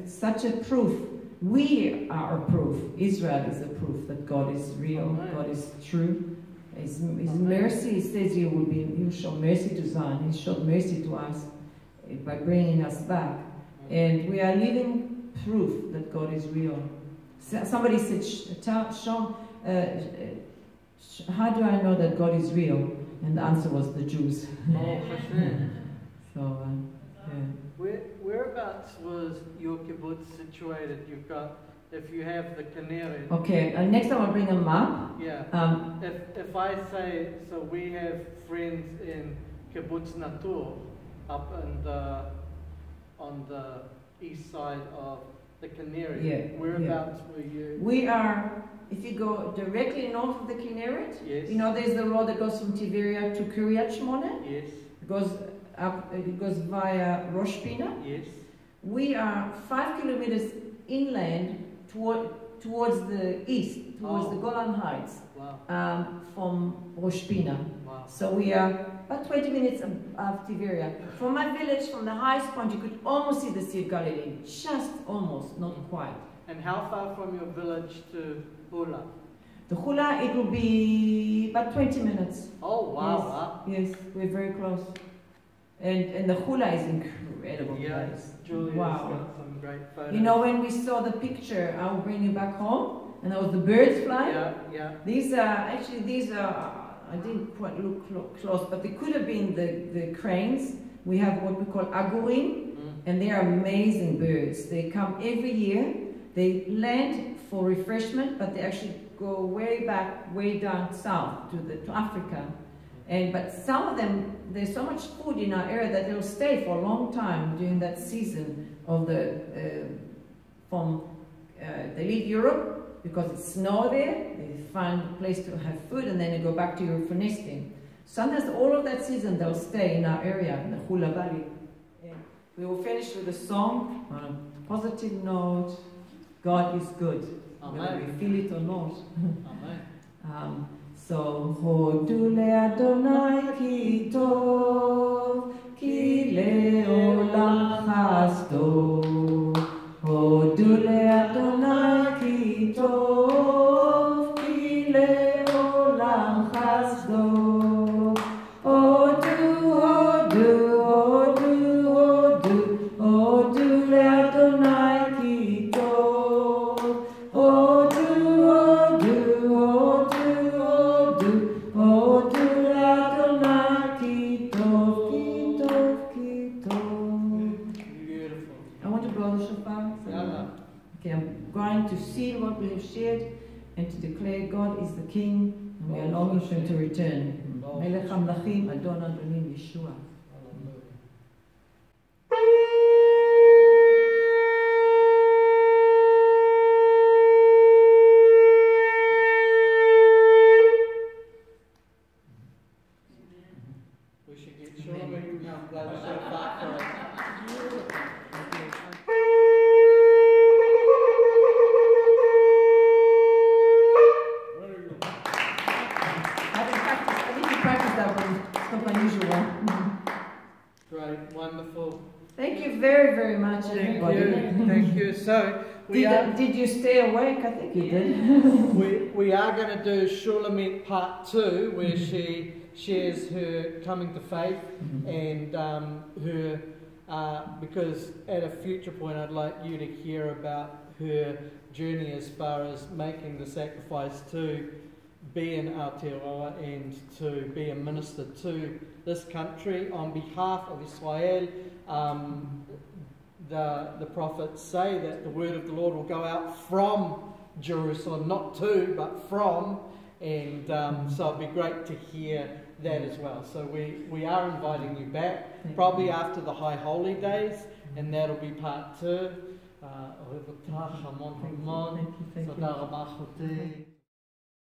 such a proof. We are a proof. Israel is a proof that God is real, God is true. His mercy, it says he will show mercy to Zion. He showed mercy to us by bringing us back. And we are living proof that God is real. Somebody said, how do I know that God is real? And the answer was the Jews. Oh, for sure. So, yeah. Whereabouts was your kibbutz situated? You've got, if you have the Canary. Okay, next time I'll bring a map. Yeah. If I say, so we have friends in Kibbutznik up on the east side of the Canary. Yeah. Whereabouts were you? We are, if you go directly north of the Kinneret, Yes. you know there's the road that goes from Tiberia to Kiryat Shmona. Yes. It goes via Rosh Pina. Yes. We are 5 kilometers inland towards the east, towards the Golan Heights, Wow. from Rosh Pina. Wow. So we are about 20 minutes above Tiberia. From my village, from the highest point, you could almost see the Sea of Galilee. Just almost, not quite. And how far from your village to Hula? The Hula, it will be about 20 minutes. Oh, wow. Yes, we're very close. And the Hula is incredible Yeah, place. Julia's Wow. got some great photos. You know, when we saw the picture, I will bring you back home, and there was the birds flying. Yeah. These are, I didn't quite look close, but they could have been the cranes. We have what we call agurim, and they are amazing birds. They come every year. They land for refreshment, but they actually go way back, way down south to Africa. But some of them, there's so much food in our area that they'll stay for a long time during that season of they leave Europe because it's snow there, they find a place to have food, and then they go back to Europe for nesting. Sometimes all of that season they'll stay in our area, in the Hula Valley. We will finish with a song on a positive note. God is good, whether we feel it or not. Amen. So, Hodu le'Adonai ki tov, ki le'olam chasdo. Hodu le'Adonai ki tov, ki le'olam chasdo. Hodu, hodu, hodu, hodu, hodu le'Adonai ki tov. Hodu, hodu, hodu, hodu le'Adonai ki tov, ki tov, ki tov. Beautiful. I want to blow the shofar. Okay, I'm going to seal what we have shared and to declare God is the King, and we are longing for Him to return. Melekh Hamlachim, Adon Adonim, Yeshua. We should get Shulamit to come blow the shofar for us. I need to practice that one. It's not my usual one. Great, wonderful. Thank you very, very much, everybody. Thank you. So, Did you stay awake? I think you did. we are going to do Shulamit Part 2, where she shares her coming to faith and her, because at a future point I'd like you to hear about her journey as far as making the sacrifice to be in Aotearoa and to be a minister to this country on behalf of Israel. The prophets say that the word of the Lord will go out from Jerusalem, not to, but from, and so it'd be great to hear that as well. So we are inviting you back, probably after the High Holy Days, and that'll be part 2. Thank you.